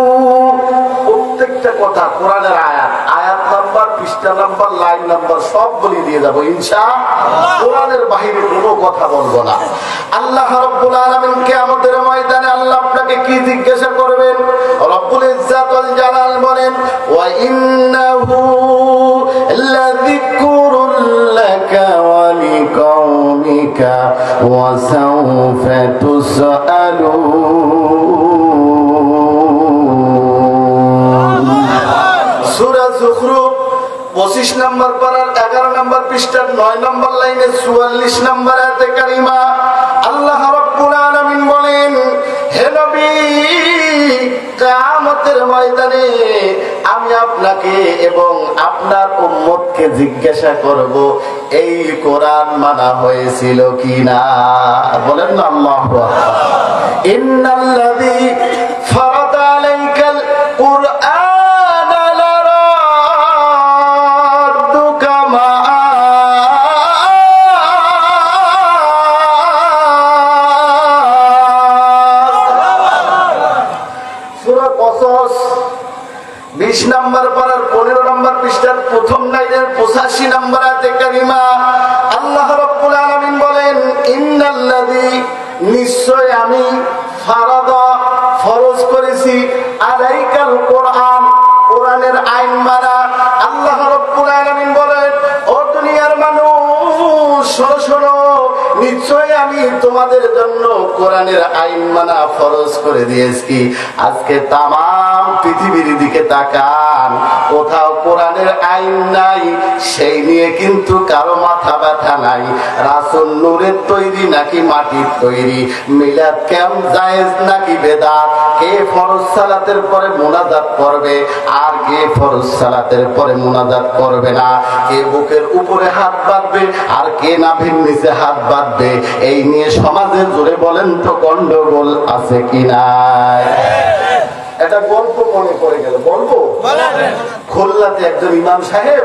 প্রত্যেকটা কথা কোরআনের আয়াত, আয়াত নাম্বার পৃষ্ঠা নাম্বার, লাইন নাম্বার সব বলে দিয়ে যাবো ইনশাআল্লাহ। কোরআনের বাহিরে কোনো কথা বলবো না। আল্লাহ রাব্বুল আলামিন কিয়ামতের ময়দানে আল্লাহ আপনাকে কি জিজ্ঞাসা করবেন? রব্বুল ইজ্জাত ওয়াল জালাল বলেন, ওয়া ইন্নাহু লাযিকরুল লাকা ওয়া লিকাওমিকা ওয়া সাওফা তুসআলুন। সূরা যুখরুফ 25 নম্বর পারার 11 নম্বর পৃষ্ঠার 9 নম্বর লাইনে 44 নম্বর আয়াতে কারিমা আল্লাহ রাব্বুল আলামিন বলেন, হে নবী, কিয়ামতের ময়দানে আমি আপনাকে এবং আপনার উম্মতকে জিজ্ঞাসা করব, এই কোরআন মানা হয়েছিল কিনা। বলেন না আল্লাহু আকবার। ইন্নাল্লাযী ফারাদা আলাইকাল কুরআন সূরা কসস 20 নম্বর পারার 15 নম্বর পৃষ্ঠার প্রথম লাইনের 85 নম্বর আয়াতে কারিমা আল্লাহ রাব্বুল আলামিন বলেন, ইন্নাল্লাযী, নিশ্চয় আমি, ফারাদা, ফরজ করেছি, আলাইকাল কোরআন, কোরআনের আইন মানা। আল্লাহ রাব্বুল আলামিন বলেন, ও দুনিয়ার মানুষ শোনো শোনো, নিশ্চয় আমি তোমাদের জন্য কোরআনের আইন মানা ফরজ করে দিয়েছি। আজকে তামাম পৃথিবীর দিকে তাকান, কোথাও কোরআনের আইন নাই, সেই নিয়ে কিন্তু কারো মাথা ব্যথা নাই। রাসূল নূরের তৈরি নাকি মাটির তৈরি, মিলাদ ক্যাম্প জায়েজ নাকি বেদাত, কে ফরজ সালাতের পরে মুনাজাত করবে আর কে ফরজ সালাতের পরে মুনাজাত করবে না, কে বুকের উপরে হাত বাঁধবে আর কে নাভির নিচে হাত বাঁধবে, এই নিয়ে সমাজে জোরে বলেন তো গন্ডগোল আছে কি নাই? এটা গল্প মনে পড়ে গেল, বলবো? খুলনাতে একজন ইমাম সাহেব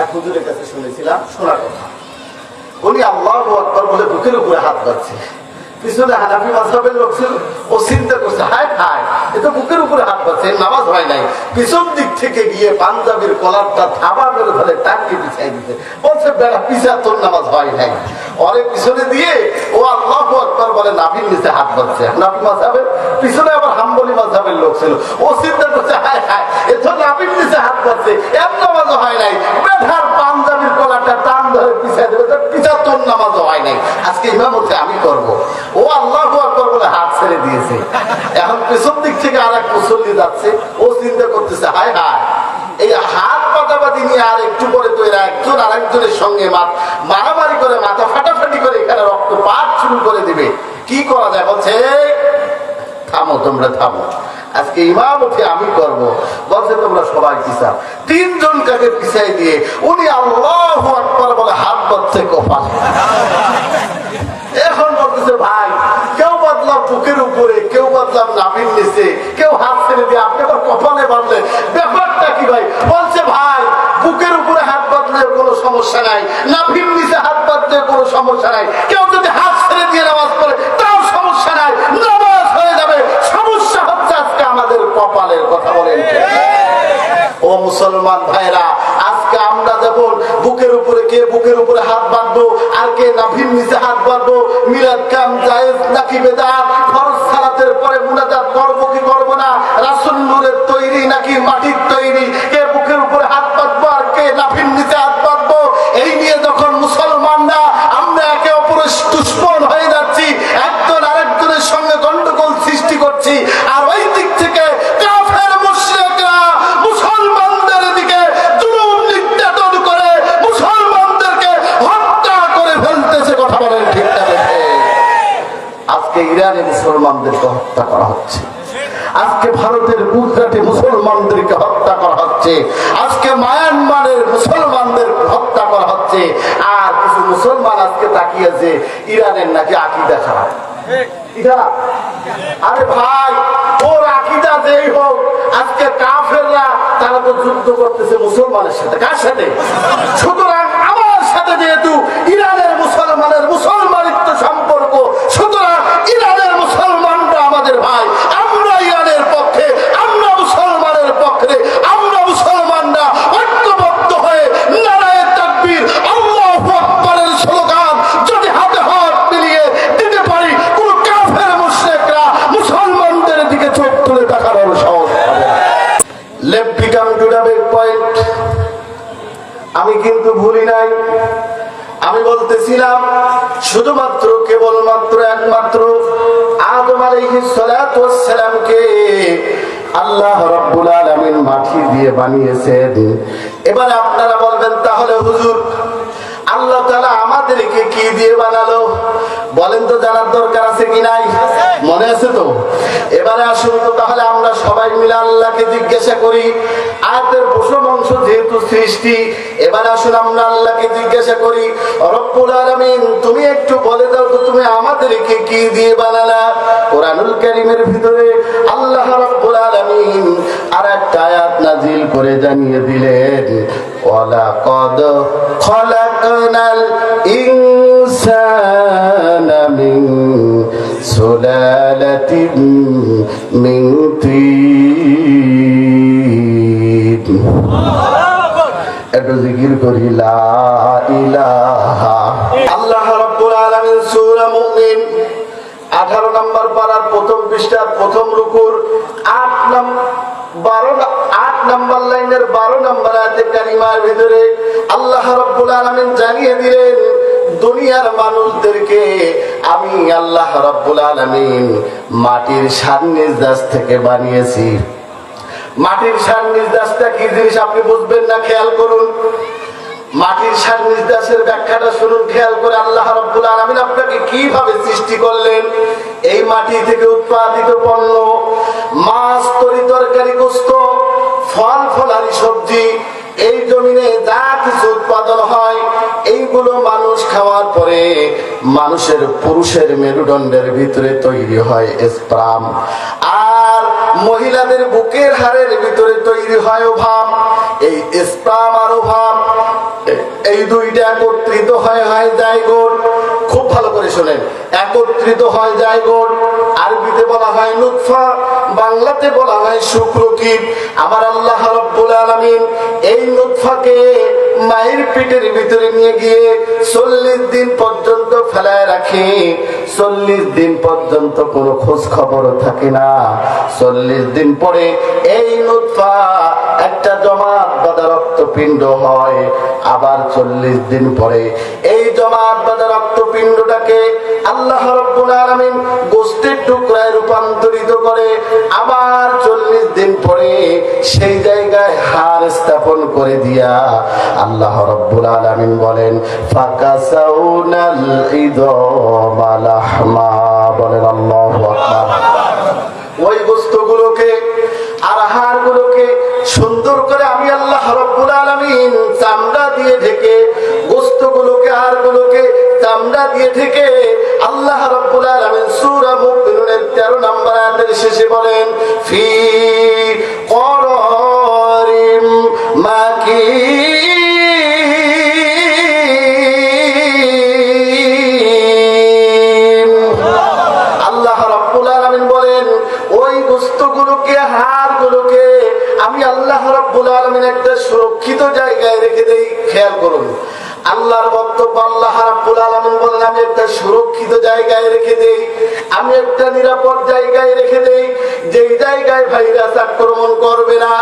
এক হুজুরের কাছে শুনেছিলাম, শোনার কথা, উনি আল্লাহু আকবার বলে বুকের উপরে হাত বাঁধছে। পিছনে হানাফি মাযহাবের লোক ছিল, ও চিন্তা করছে, হায় হায়, এ তো বুকের উপরে হাত পাচ্ছে, নামাজ হয় নাই। পিছন দিক থেকে গিয়ে পাঞ্জাবির কলারটা থাবা মেরে ধরে টাঙ্কি পিছাই দিতে বলছে, বেড়া পিছা, তোর নামাজ হয় নাই। অনেক পিছনে দিয়ে ও আল্লাহু আকবার বলে নাভির নিচে হাত বাঁধছে। হানাফি মাযহাবের পিছনে আবার হাম্বলি মাযহাবের লোক ছিল, ও চিন্তা করছে, হায় হায়, এ তো নাভির নিচে হাত বাঁধছে, এর নামাজ হয় নাই। বেধার পাঞ্জাবির কলারটা টান ধরে পিছাই দেবে, পিছা, তোর নামাজ হয় নাই, আজকে ইমামতি আমি করবো। ও আল্লাহু আকবার বলে হাত ছেড়ে দিয়েছে। এখন পেছন দিক থেকে আর এক মুসল্লি যাচ্ছে, ও চিন্তা করতেছে, হায় হায়, এই হাত পাতাপাতি নিয়ে আর একটু পরে তো এরা একজন আরেকজনের সঙ্গে মারামারি করে, মাথা ফাটাফাটি করে এখানে রক্তপাত শুরু করে দিবে, কি করা যায়? বলছে, থামো, তোমরা থামো, আজকে ইমামতি আমি করব। বলছে, তোমরা সবাই পিছাও। 3 জন কাকে পিছাই দিয়ে উনি আল্লাহু আকবার বলে হাত বাঁধছে কপালে। এখন বলতেছে, ভাই, কেউ বাঁধলাম বুকের উপরে, কেউ বাঁধলাম নাভির নিচে, কেউ হাত ছেড়ে দিয়ে আপনি আবার কপালে বাঁধলেন, ব্যাপারটা কি ভাই? বলছে, ভাই, বুকের উপরে হাত বাঁধলে কোনো সমস্যা নাই, নাভির নিচে হাত বাঁধলে কোনো সমস্যা নাই, কেউ যদি হাত ছেড়ে দিয়ে নামাজ পড়ে তাও সমস্যা নাই, নামাজ হয়ে যাবে। সমস্যা হচ্ছে আজকে আমাদের কপালের কথা বলেন। ও মুসলমান ভাইরা, আজকে আমরা যেমন বুকের উপরে, কে বুকের উপরে হাত বাঁধবো আর কে নাভির নিচে হাত বাঁধবো, মিলাদ কাম জায়েজ নাকি বেদাত, ফরজ সালাতের পরে মুনাজাত করবো কি করবো না, রাসূল নূরের তৈরি নাকি মাটির তৈরি, কে বুকের উপরে হাত বাঁধবো আর কে নাভির নিচে হাত বাঁধবো, এই নিয়ে যখন মুসলমানরা আমরা একে অপরের দুশমন হয়ে যাচ্ছি, একজন আরেকজনের সঙ্গে গন্ডগোল সৃষ্টি করছি, আর ওই দিক থেকে কাফের মুশরিকরা মুসলমানদের দিকে জুলুম নির্যাতন করে মুসলমানদেরকে হত্যা করে ফেলতেছে। কথা বলেন ঠিক না? আজকে ইরানে মুসলমানদেরকে হত্যা করা হচ্ছে, আজকে ভারতের গুজরাটে মুসলমানদেরকে হত্যা করা হচ্ছে, আজকে মায়ানমারের মুসলমানদের হত্যা করা হচ্ছে। আর কিছু মুসলমান আজকে তাকিয়েছে ইরানের নাকি আকীদা খারাপ। আরে ভাই, ওর আকীদা যেই হোক, আজকে কাফেররা তারা তো যুদ্ধ করতেছে মুসলমানের সাথে। কার সাথে? সুতরাং আমার সাথে যেহেতু ইরানের মুসলমানের মুসলমানিত্ব সম্পর্ক, সুতরাং ইরানের মুসলমানরা আমাদের ভাই, আমরা ইরানের পক্ষে, আমরা মুসলমানের পক্ষে, আমরা মুসলমান ভুলি নাই। আমি বলতেছিলাম শুধুমাত্র কেবলমাত্র একমাত্র আদম আলাইহিস সালাতু ওয়াস সালামকে আল্লাহ রাব্বুল আলামিন মাটি দিয়ে বানিয়েছেন। এবার আপনারা বলবেন তাহলে হুজুর আল্লাহ তাআলা আমাদেরকে কি দিয়ে বানালো? বলেন তো, জানার দরকার আছে কি নাই? মনে আছে তো? এবারে আসুন তো তাহলে আমরা সবাই মিলে আল্লাহকে জিজ্ঞাসা করি। আয়াতের প্রথম অংশ যেহেতু সৃষ্টি, এবারে আসুন আমরা আল্লাহকে জিজ্ঞাসা করি, রব্বুল আলামিন তুমি একটু বলে দাও তো তুমি আমাদেরকে কি দিয়ে বানালা? কোরআনুল কারীমের ভিতরে আল্লাহ রব্বুল আলামিন আরেকটা আয়াত নাজিল করে জানিয়ে দিলেন, ওয়ালাকাদ খালাকনাল ইনসানা মিন সুলালাতিন মিন তিন। একটু জিকির করি লা ইলাহা। আল্লাহ রাব্বুল আলামিন সূরা মুমিন 18 নম্বর পারার প্রথম পৃষ্ঠার প্রথম রুকুর 8 নম্বর লাইনের 12 নম্বর আয়াতে কারিমার ভিতরে আল্লাহ রাব্বুল আলামিন জানিয়ে দিলেন দুনিয়ার মানুষদেরকে আমি আল্লাহ রাব্বুল আলামিন মাটির সান্নিধ্যাস থেকে বানিয়েছি। মাটির সান্নিধ্যাসটা কি জিনিস আপনি বুঝবেন না, খেয়াল করুন। মাটির সান্নিধ্যাসের ব্যাখ্যাটা শুনুন খেয়াল করে। আল্লাহ রাব্বুল আলামিন আপনাকে কিভাবে সৃষ্টি করলেন? এই মাটি থেকে উৎপাদিত পণ্য, মাছ, তরি-তরকারি, গোশত, ফল ফলারি, সবজি, এই জমিনে যা কিছু উৎপাদন হয় এইগুলো মানুষ খাওয়ার পরে মানুষের পুরুষের মেরুদণ্ডের ভিতরে তৈরি হয় স্পার্ম, আর মহিলাদের বুকের হাড়ের ভিতরে তৈরি হয় ওভাম। এই স্পার্ম আর ওভাম এই দুইটা একত্রিত হয় জাইগোট। খুব ভালো করে শোনেন, একত্রিত হয় জাইগোট। আরবিতে বলা হয় নুতফা, বাংলাতে বলা হয় শুক্রকীট। আবার আল্লাহ রাব্বুল আলামিন এই নুতফাকে মায়ের পেটের ভিতরে নিয়ে গিয়ে 40 দিন পর্যন্ত ফেলায় রাখে। 40 দিন পর্যন্ত কোনো খোঁজ খবর থাকে না। 40 দিন পরে এই নুতফা একটা জমাট বাঁধা রক্তপিণ্ড হয়। আবার 40 দিন পরে এই জমাট বাঁধা রক্তপিণ্ডটাকে আল্লাহ রাব্বুল আলামিন গোশতের টুকরায় রূপান্তরিত করে। আবার 40 দিন পরে সেই জায়গায় হাড় স্থাপন করে দিয়া আল্লাহ রাব্বুল আলামিন বলেন ফাকাসাউনাল ইদামা লাহমা। বলেন আল্লাহু আকবার। ওই গোশতগুলোকে আর হাড়গুলোকে সুন্দর করে আমি আল্লাহ রাব্বুল আলামিন চামড়া দিয়ে ঢেকে, গোশতগুলোকে হাড়গুলোকে চামড়া দিয়ে ঢেকে আল্লাহ রাব্বুল আলামিন সূরা মুমিনুনের 13 নম্বর আয়াতের শেষে বলেন ফি করারিম মাকিন। আল্লাহ রাব্বুল আলামিন বলেন ওই গোশতগুলোকে, হাড়গুলোকে আমি আল্লাহ রাব্বুল আলামিন একটা সুরক্ষিত জায়গায় রেখে দেই। খেয়াল করুন আল্লাহর বক্তব্য। আল্লাহ রাব্বুল আলামিন বলেন আমি একটা সুরক্ষিত জায়গায় রেখে দেই, আমি একটা নিরাপদ জায়গায় রেখে দেই, যেই জায়গায় ভাইরাস আক্রমণ করবে না,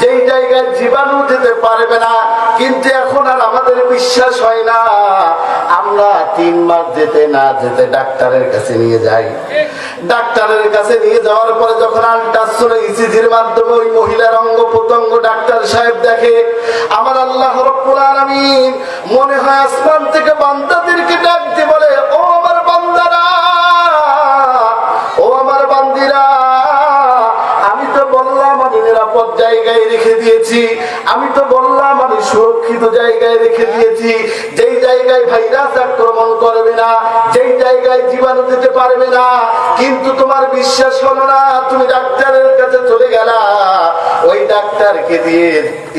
যেই জায়গায় জীবাণু যেতে পারবে না। কিন্তু এখন আর আমাদের বিশ্বাস হয় না। আমরা 3 মাস যেতে না যেতে ডাক্তারের কাছে নিয়ে যাই। ডাক্তারের কাছে নিয়ে যাওয়ার পরে যখন আল্ট্রাসাউন্ড, ইসিজির মাধ্যমে ওই মহিলার অঙ্গ প্রত্যঙ্গ ডাক্তার সাহেব দেখে, আমার আল্লাহ রাব্বুল আলামিন মনে হয় আসমান থেকে বান্দাদেরকে ডাকতে বলে, ও আমার বান্দারা, ও আমার বান্দিরা, আমি তো বললাম আমি নিরাপদ জায়গায় রেখে দিয়েছি, আমি তো বললাম আমি সুরক্ষিত জায়গায় রেখে দিয়েছি, যেই জায়গায় ভাইরাস আক্রমণ করবে না, যেই জায়গায় জীবাণু যেতে পারবে না। কিন্তু তোমার বিশ্বাস হলো না, তুমি ডাক্তারের কাছে চলে গেলা, ওই ডাক্তারকে দিয়ে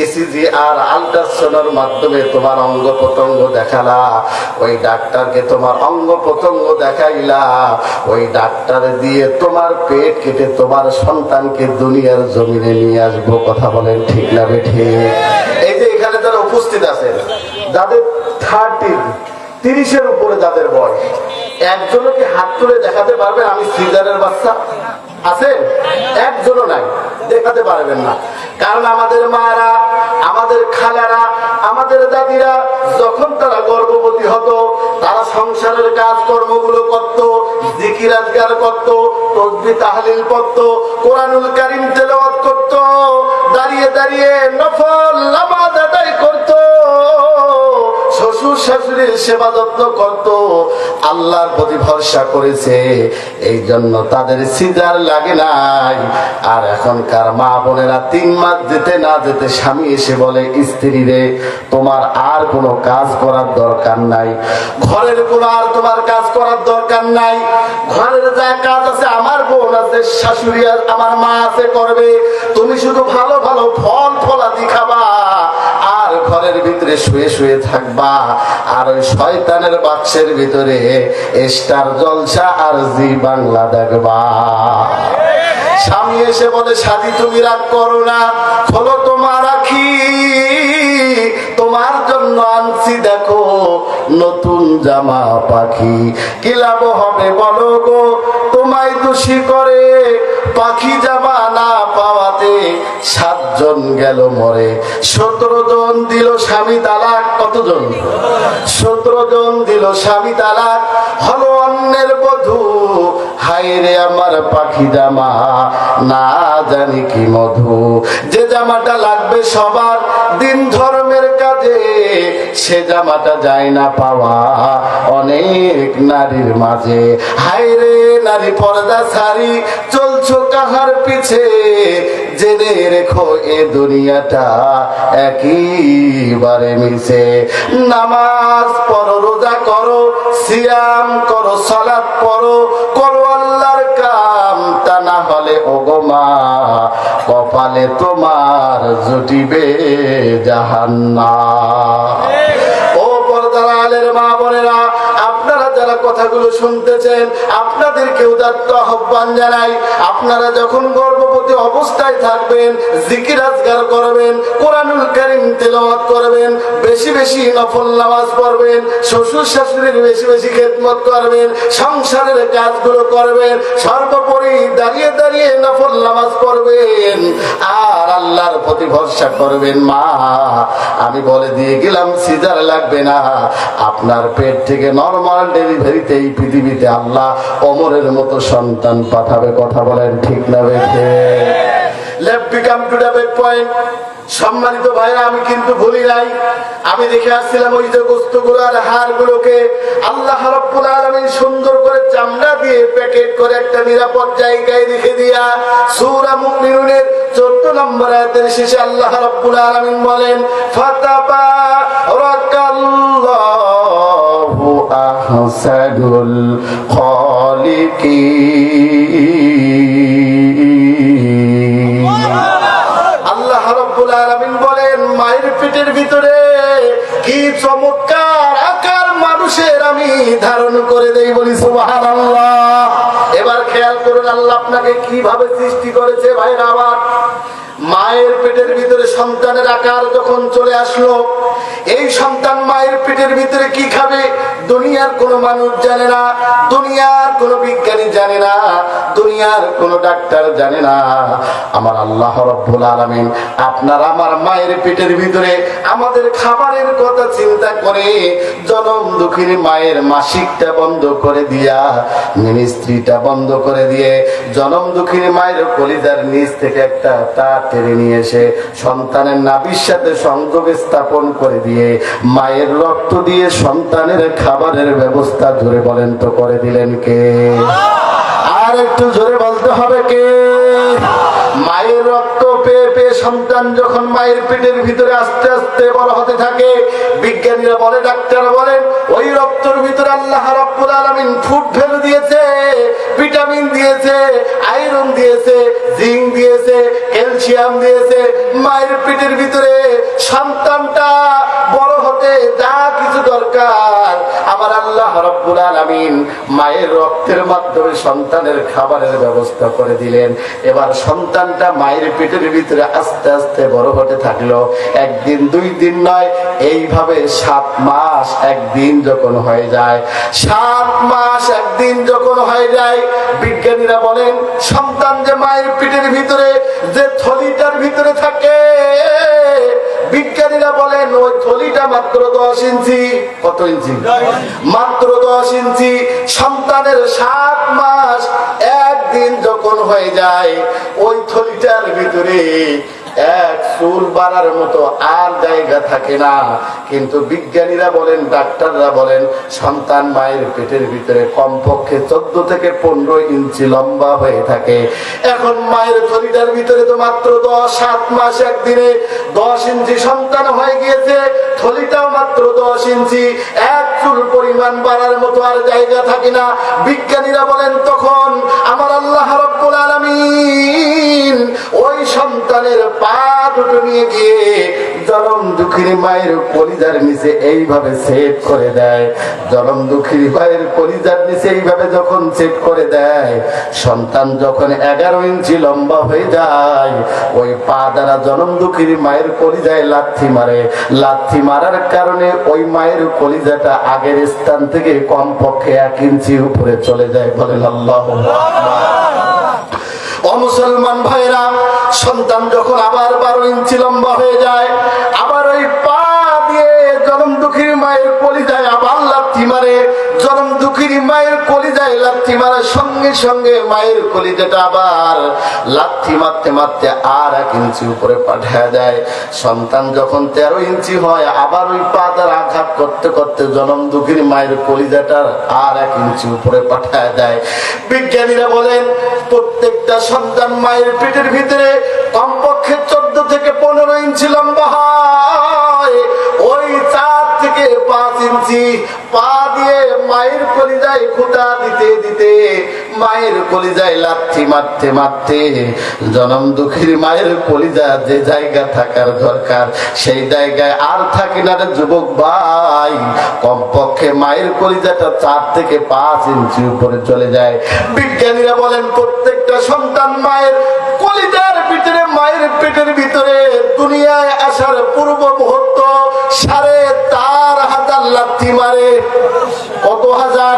ইসিজি আর আল্ট্রাসাউন্ডের মাধ্যমে তোমার অঙ্গ প্রত্যঙ্গ দেখালা, ওই ডাক্তারকে তোমার অঙ্গ প্রত্যঙ্গ দেখাইলা, ওই ডাক্তার দিয়ে তোমার পেট কেটে তোমার সন্তানকে দুনিয়ার জমিনে নিয়ে আসবো। কথা বলেন ঠিক না বেঠিক? এই যে এখানে যারা উপস্থিত আছেন, যাদের 30-এর উপরে যাদের বয়স, একজনও কি হাত তুলে দেখাতে পারবেন আমি সিজারের বাচ্চা? আছেন? একজনও নাই, দেখাতে পারবেন না। কারণ আমাদের মায়েরা, আমাদের খালারা, আমাদের আমাদের দাদিরা যখন তারা গর্ভবতী হতো, তারা সংসারের কাজকর্মগুলো করত, জিকির আজকার করত, তাসবিহ তাহলিল পড়ত, কোরআনুল কারীম তেলাওয়াত করত, দাঁড়িয়ে দাঁড়িয়ে নফল নামাজ আদায় করত, শ্বশুর শাশুড়ির সেবা যত্ন করত, আল্লাহর প্রতি ভরসা করেছে, এই জন্য তাদের সিজার লাগে নাই। আর এখনকার মা বোনেরা 3 মাস যেতে না যেতে স্বামী এসে বলে স্ত্রী রে, তোমার আর কোনো কাজ করার দরকার নাই, ঘরের কোনো আর তোমার কাজ করার দরকার নাই, ঘরের যা কাজ আছে আমার বোন আছে, শাশুড়ি আমার মা আছে করবে, তুমি শুধু ভালো ভালো ফল ফলাদি খাবা আর ঘরের ভিতরে শুয়ে শুয়ে থাকবা, আর ওই শয়তানের বাক্সের ভিতরে স্টার জলসা আর জি বাংলা দেখবা। স্বামী এসে বলে শাদি তুমি রাগ করো না, খোলো তোমার আখি, তোমার জন্য আনছি দেখো নতুন জামা পাখি, কি লাভ হবে বলো গো তোমায় দোষী করে, পাখি জামা না পাওয়াতে 7 জন গেল মরে, 17 জন দিল স্বামী তালাক। কতজন? 17 জন দিল স্বামী তালাক, হলো অন্যের বধূ, হায় রে আমার পাখি জামা না জানি কি মধু, যে জামাটা লাগবে সবার দিন ধর্মের কাজে, সে জামাটা যায় না পাওয়া অনেক নারীর মাঝে, হায় রে নারী পর্দা ছাড়ি চলছো কাহার পিছে, জেনে রেখো এ দুনিয়াটা একেবারে মিছে, নামাজ পড়ো, রোজা করো, সিয়াম করো, সালাত পড়ো, করো আল্লাহর কাম, তা না হলে ওগো মা কপালে তোমার জুটিবে জাহান্নাম। ও পর্দার আলের মা বোনেরা, আপনারা যারা কথাগুলো শুনতেছেন আপনাদেরকে উদাত্ত আহ্বান জানাই, আপনারা যখন গর্ভবতী অবস্থায় থাকবেন জিকির আজকার করবেন, কোরআনুল কারীম তেলাওয়াত করবেন, বেশি বেশি নফল নামাজ পড়বেন, শ্বশুর শাশুড়ির বেশি বেশি খেদমত করবেন, সংসারের কাজগুলো করবেন, সর্বোপরি দাঁড়িয়ে দাঁড়িয়ে নফল নামাজ পড়বেন আর আল্লাহর প্রতি ভরসা করবেন। মা আমি বলে দিয়ে গেলাম সিজার লাগবে না, আপনার পেট থেকে নরমাল ডেলিভারিতে এই পৃথিবীতে আল্লাহ ওমরের মতো সন্তান পাঠাবে। কথা বলেন ঠিক না বেঠে? Let's become to the big point. সম্মানিত ভাইরা, আমি কিন্তু ভুলি নাই, আমি দেখে আসছিলাম ওই যে গোস্তগুলো আর হাড়গুলোকে আল্লাহ রাব্বুল আলামিন সুন্দর করে চামড়া দিয়ে প্যাকেট করে একটা নিরাপদ জায়গায় রেখে দিয়া সূরা মুমিনুনের 14 নম্বর আয়াতের শেষে আল্লাহ রাব্বুল আলামিন বলেন ফাতাবারাকাল্লাহু আহসানুল খালিকিন। আল্লাহ রাব্বুল আলামিন বলেন মায়ের পেটের ভিতরে কি চমৎকার আকার মানুষের আমি ধারণ করে দেই, বলি সুবহানাল্লাহ। এবার খেয়াল করুন আল্লাহ আপনাকে কিভাবে সৃষ্টি করেছে ভাইরা আমার। মায়ের পেটের ভিতরে সন্তানের আকার যখন চলে আসলো, এই সন্তান মায়ের পেটের ভিতরে কি খাবে দুনিয়ার কোন মানুষ জানে না, দুনিয়ার কোন বিজ্ঞানী জানে না, দুনিয়ার কোন ডাক্তার জানে না। আমার আল্লাহ রাব্বুল আলামিন আপনার আমার মায়ের পেটের ভিতরে আমাদের খাবারের কথা চিন্তা করে জনম দুঃখিনী মায়ের মাসিকটা বন্ধ করে দিয়া, মিনিস্ট্রিটা বন্ধ করে দিয়ে, জনম দুঃখিনী মায়ের কলিজার নিচ থেকে একটা তার টেনে নিয়ে এসে সন্তানের নাভির সাথে সংযোগ স্থাপন করে দিয়ে মায়ের রক্ত দিয়ে সন্তানের খাবারের ব্যবস্থা জোরে বলেন তো করে দিলেন কে? আর একটু জোরে বলতে হবে কে? মায়ের রক্ত পেয়ে পেয়ে সন্তান যখন মায়ের পেটের ভিতরে আস্তে আস্তে বড় হতে থাকে, বিজ্ঞানীরা বলে, ডাক্তাররা বলেন, ওই রক্তের ভিতরে আল্লাহ রাব্বুল আলামিন ফুড ভ্যালু দিয়েছে, ভিটামিন দিয়েছে, আয়রন দিয়েছে, জিঙ্ক দিয়েছে, ক্যালসিয়াম দিয়েছে। মায়ের পেটের ভিতরে সন্তানটা বড় হতে যা কিছু দরকার আমার আল্লাহ রাব্বুল আলামিন মায়ের রক্তের মাধ্যমে সন্তানের খাবারের ব্যবস্থা করে দিলেন। এবার সন্তানটা মায়ের পেটের ভিতরে আস্তে আস্তে বড় হতে থাকলো। একদিন 2 দিন নয়, এইভাবে 7 মাস একদিন যখন হয়ে যায়, 7 মাস একদিন যখন হয়ে যায়, বিজ্ঞানীরা বলেন সন্তান যে মায়ের পেটের ভিতরে যে থলিটার ভিতরে থাকে, বিজ্ঞানী বিজ্ঞানীরা বলেন ওই থলিটা মাত্র 10 ইঞ্চি। কত ইঞ্চি? মাত্র 10 ইঞ্চি। সন্তানের 7 মাস একদিন যখন হয়ে যায় ওই থলিটার ভিতরে এক চুল বাড়ার মতো আর জায়গা থাকে না। কিন্তু বিজ্ঞানীরা বলেন, ডাক্তাররা বলেন, সন্তান মায়ের পেটের ভিতরে কমপক্ষে 14 থেকে 15 ইঞ্চি লম্বা হয়ে থাকে। এখন মায়ের থলিটার ভিতরে তো মাত্র 7 মাস একদিনে 10 ইঞ্চি সন্তান হয়ে গিয়েছে, থলিটাও মাত্র 10 ইঞ্চি, এক চুল পরিমাণ বাড়ার মতো আর জায়গা থাকে না। বিজ্ঞানীরা বলেন তখন আমার আল্লাহ রাব্বুল আলামিন ওই সন্তানের পা দুটো নিয়ে গিয়ে জনম দুঃখিনী মায়ের কলিজার নিচে এইভাবে সেট করে দেয়। জনম দুঃখিনী মায়ের কলিজার নিচে এইভাবে যখন সেট করে দেয়, সন্তান যখন 11 ইঞ্চি লম্বা হয়ে যায়, ওই পা দ্বারা জনম দুঃখিনী মায়ের কলিজায় লাথি মারে। লাথি মারার কারণে ওই মায়ের কলিজাটা আগের স্থান থেকে কমপক্ষে 1 ইঞ্চি উপরে চলে যায়। বলেন আল্লাহু আকবার। ও মুসলমান ভাইরা, সন্তান যখন আবার 12 ইঞ্চি লম্বা হয়ে যায়, আবার ওই পা দিয়ে জনম দুঃখিনী মায়ের কলিজায় আবার লাথি মারে। জনম দুঃখিনী মায়ের কলিজায় লাথি মারার সঙ্গে সঙ্গে মায়ের কলিজাটা আবার লাথি মারতে মারতে আর 1 ইঞ্চি উপরে পাঠিয়ে দেয়। সন্তান যখন 13 ইঞ্চি হয়, আবার ওই পা দ্বারা আঘাত করতে করতে জনম দুঃখিনী মায়ের কলিজাটার আর 1 ইঞ্চি উপরে পাঠিয়ে দেয়। বিজ্ঞানীরা বলেন প্রত্যেকটা সন্তান মায়ের পেটের ভিতরে কমপক্ষে 14 থেকে 15 ইঞ্চি লম্বা হয়। ওই 4 থেকে 5 ইঞ্চি পা দিয়ে মায়ের কলিজায় খুঁটা দিতে দিতে, মায়ের কলিজায় লাথি মারতে মারতে জনম দুঃখীর মায়ের কলিজা যে জায়গা থাকার দরকার সেই জায়গায় আর থাকে না রে যুবক ভাই। কমপক্ষে মায়ের কলিজাটা 4 থেকে 5 ইঞ্চি উপরে চলে যায়। বিজ্ঞানীরা বলেন প্রত্যেকটা সন্তান মায়ের কলিজার ভিতরে, মায়ের পেটের ভিতরে দুনিয়ায় আসার পূর্ব মুহূর্ত 4,500 লাথি মারে। কত হাজার?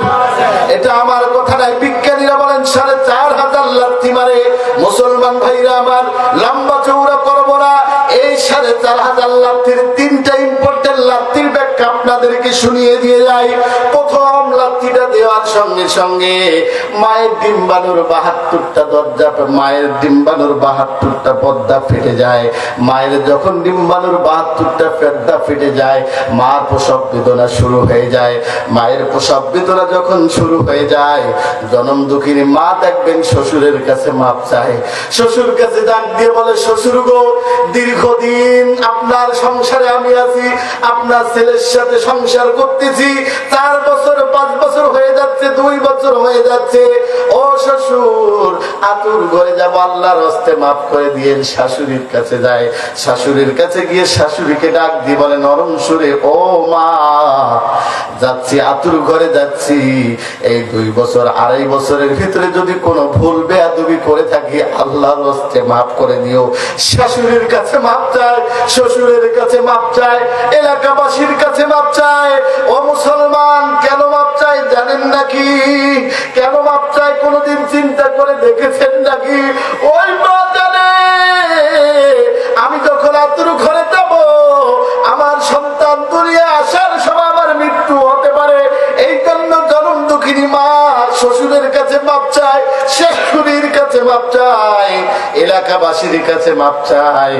এটা আমার কথা নাই, বিজ্ঞানীরা বলেন 4,500 লাথি মারে। মুসলমান ভাইরা আমার, লম্বা চৌড়া করবো না, এই 4,500 লাথির 3টা ইম্পর্টেন্ট লাথির ব্যাখ্যা আপনাদেরকে শুনিয়ে দিয়ে যাই। প্রথম লাথিটা দেওয়ার সঙ্গে সঙ্গে মায়ের ডিম্বাণুর 72টা দরজা, মায়ের ডিম্বাণুর 72টা পর্দা ফেটে যায়। মায়ের যখন ডিম্বাণুর 72টা পর্দা ফেটে যায়, মার প্রসব বেদনা শুরু হয়ে যায়। মায়ের প্রসব বেদনা যখন শুরু হয়ে যায়, জনম দুঃখিনী মা দেখবেন শ্বশুরের কাছে মাপ চায়। শ্বশুর কাছে ডাক দিয়ে বলে, শ্বশুর গো, দীর্ঘদিন আপনার সংসারে আমি আছি, আপনার ছেলের সাথে সংসার করতেছি, 4 বছর 5 বছর হয়ে যাচ্ছে, 2 বছর হয়ে যাচ্ছে। ও শ্বশুর, আতুর ঘরে যাব, আল্লাহর হস্তে মাফ করে দিয়েন। শাশুড়ির কাছে যায়, শাশুড়ির কাছে গিয়ে শাশুড়িকে ডাক দিয়ে বলে নরম সুরে, ও মা, যাচ্ছি আতুর ঘরে যাচ্ছি, এই 2 বছর 2.5 বছরের ভিতরে যদি কোনো ভুল বেয়াদবি করে থাকি আল্লাহর হস্তে মাফ করে দিও। শাশুড়ির কাছে মাপ চায়, শ্বশুরের কাছে মাপ চায়, এলাকাবাসীর কাছে মাপ চায়। ও মুসলমান, কেন মাপ চায় জানেন নাকি? কেন মাপ চায় কোনদিন চিন্তা করে দেখেছেন নাকি? ওই মা জানে আমি যখন আতুর ঘরে যাব, আমার সন্তান দুনিয়া আসার সময় আমার মৃত্যু হতে পারে। এই জন্য জনম দুঃখিনী মা শ্বশুরের কাছে মাপ চায়, শাশুড়ির কাছে মাপ চায়, এলাকাবাসীর কাছে মাপ চায়,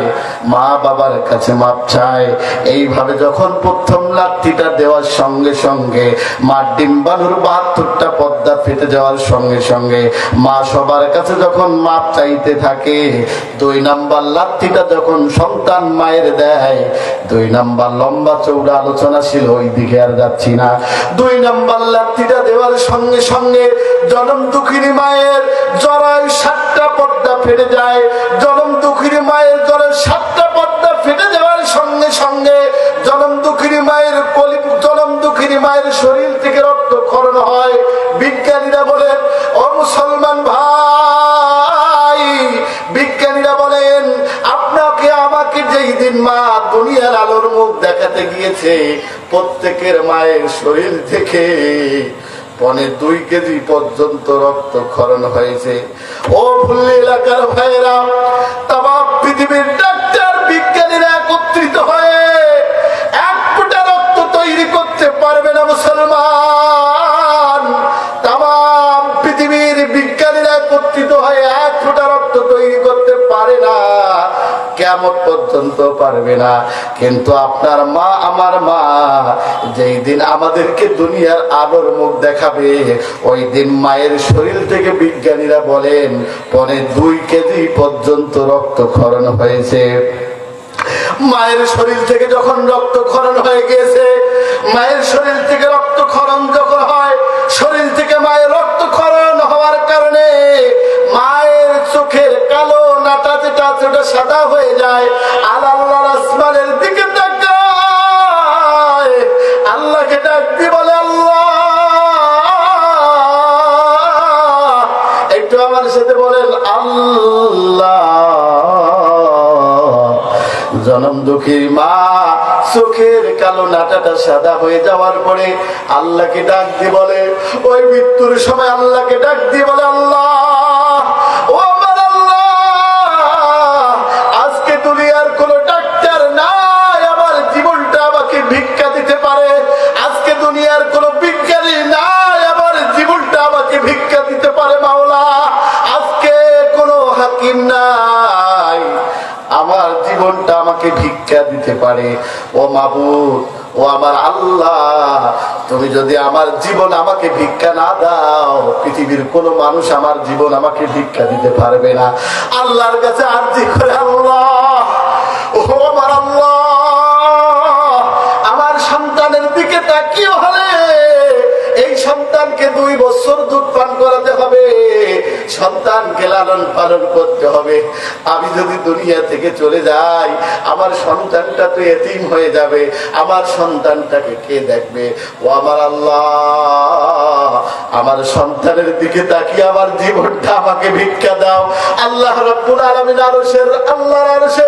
মা বাবার কাছে মাপ চায়। এইভাবে যখন প্রথম লাথিটা দেওয়ার সঙ্গে সঙ্গে মার ডিম্বাণুর 72টা পর্দা ফেটে যাওয়ার সঙ্গে সঙ্গে মা সবার কাছে যখন মাপ চাইতে থাকে, 2 নাম্বার লাথিটা যখন সন্তান মায়ের দেয়, 2 নাম্বার লম্বা চৌড়া আলোচনা ছিল, ওই দিকে আর যাচ্ছি না। 2 নাম্বার লাথিটা দেওয়ার সঙ্গে সঙ্গে জনম দুঃখিনী মায়ের জরায়ু 7টা পর্দা ফেটে যায়। জনম দুঃখিনী মায়ের জরায়ু 7টা পর্দা ফেটে যাওয়ার সঙ্গে সঙ্গে জনম দুঃখিনী মায়ের জনম দুঃখিনী মায়ের শরীর থেকে রক্তক্ষরণ হয়। বিজ্ঞানীরা বলেন, ও মুসলমান ভাই, বিজ্ঞানীরা বলেন আপনাকে আমাকে যেই দিন মা দুনিয়ার আলোর মুখ দেখাতে গিয়েছে, প্রত্যেকের মায়ের শরীর থেকে 1.2 কেজি পর্যন্ত রক্তক্ষরণ হয়েছে। ও ফুল্লি এলাকার ভাইয়েরা, তামাম পৃথিবীর ডাক্তার বিজ্ঞানীরা একত্রিত হয়ে একত্রিত হয়ে এক ফোঁটা রক্ত তৈরি করতে পারে না, কিয়ামত পর্যন্ত পারবে না। কিন্তু আপনার মা, আমার মা, যেই দিন আমাদেরকে দুনিয়ার আলোর মুখ দেখাবে, ওই দিন মায়ের শরীর থেকে বিজ্ঞানীরা বলেন 2.5 কেজি পর্যন্ত রক্তক্ষরণ হয়েছে। মায়ের শরীর থেকে যখন রক্তক্ষরণ হয়ে গিয়েছে, মায়ের শরীর থেকে রক্তক্ষরণ যখন হয়, শরীর থেকে মায়ের রক্তক্ষরণ হওয়ার কারণে মায়ের চোখের কালো নাটা যেটা আছে ওটা সাদা হয়ে যায়। আল্লাহর আসমানের দিকে তাকায়, আল্লাহকে ডাক দিয়ে বলে, আল্লাহ, একটু আমার সাথে বলেন আল্লাহ। জনম দুঃখীর মা চোখের কালো নাটাটা সাদা হয়ে যাওয়ার পরে আল্লাহকে ডাক দিয়ে বলে, ওই মৃত্যুর সময় আল্লাহকে ডাক দিয়ে বলে, আল্লাহ, ও আমার আল্লাহ, আজকে দুনিয়ার কোনো ডাক্তার নাই আমার জীবনটা আমাকে ভিক্ষা দিতে পারে, আজকে দুনিয়ার কোনো বিজ্ঞানী নাই আমার জীবনটা আমাকে ভিক্ষা দিতে পারে মাওলা, আজকে কোনো হাকিম নাই আমার জীবনটা আমাকে ভিক্ষা দিতে পারে। ও মাবুদ, ও আমার আল্লাহ, তুমি যদি আমার জীবন আমাকে ভিক্ষা না দাও, পৃথিবীর কোনো মানুষ আমার জীবন আমাকে ভিক্ষা দিতে পারবে না। আল্লাহর কাছে আরজি করে, আল্লাহ, ও আমার আল্লাহ, আমার সন্তানের দিকে তাকিয়ে হলে এই সন্তানকে 2 বছর দুধ পান করাতে হবে, সন্তানকে লালন পালন করতে হবে। আমি যদি দুনিয়া থেকে চলে যাই, আমার সন্তানটা তো এতিম হয়ে যাবে, আমার সন্তানটাকে কে দেখবে? ও আমার আল্লাহ, আমার সন্তানের দিকে তাকিয়ে আমার জীবনটা আমাকে ভিক্ষা দাও। আল্লাহ রাব্বুল আলামিন আরশের, আল্লাহর আরশে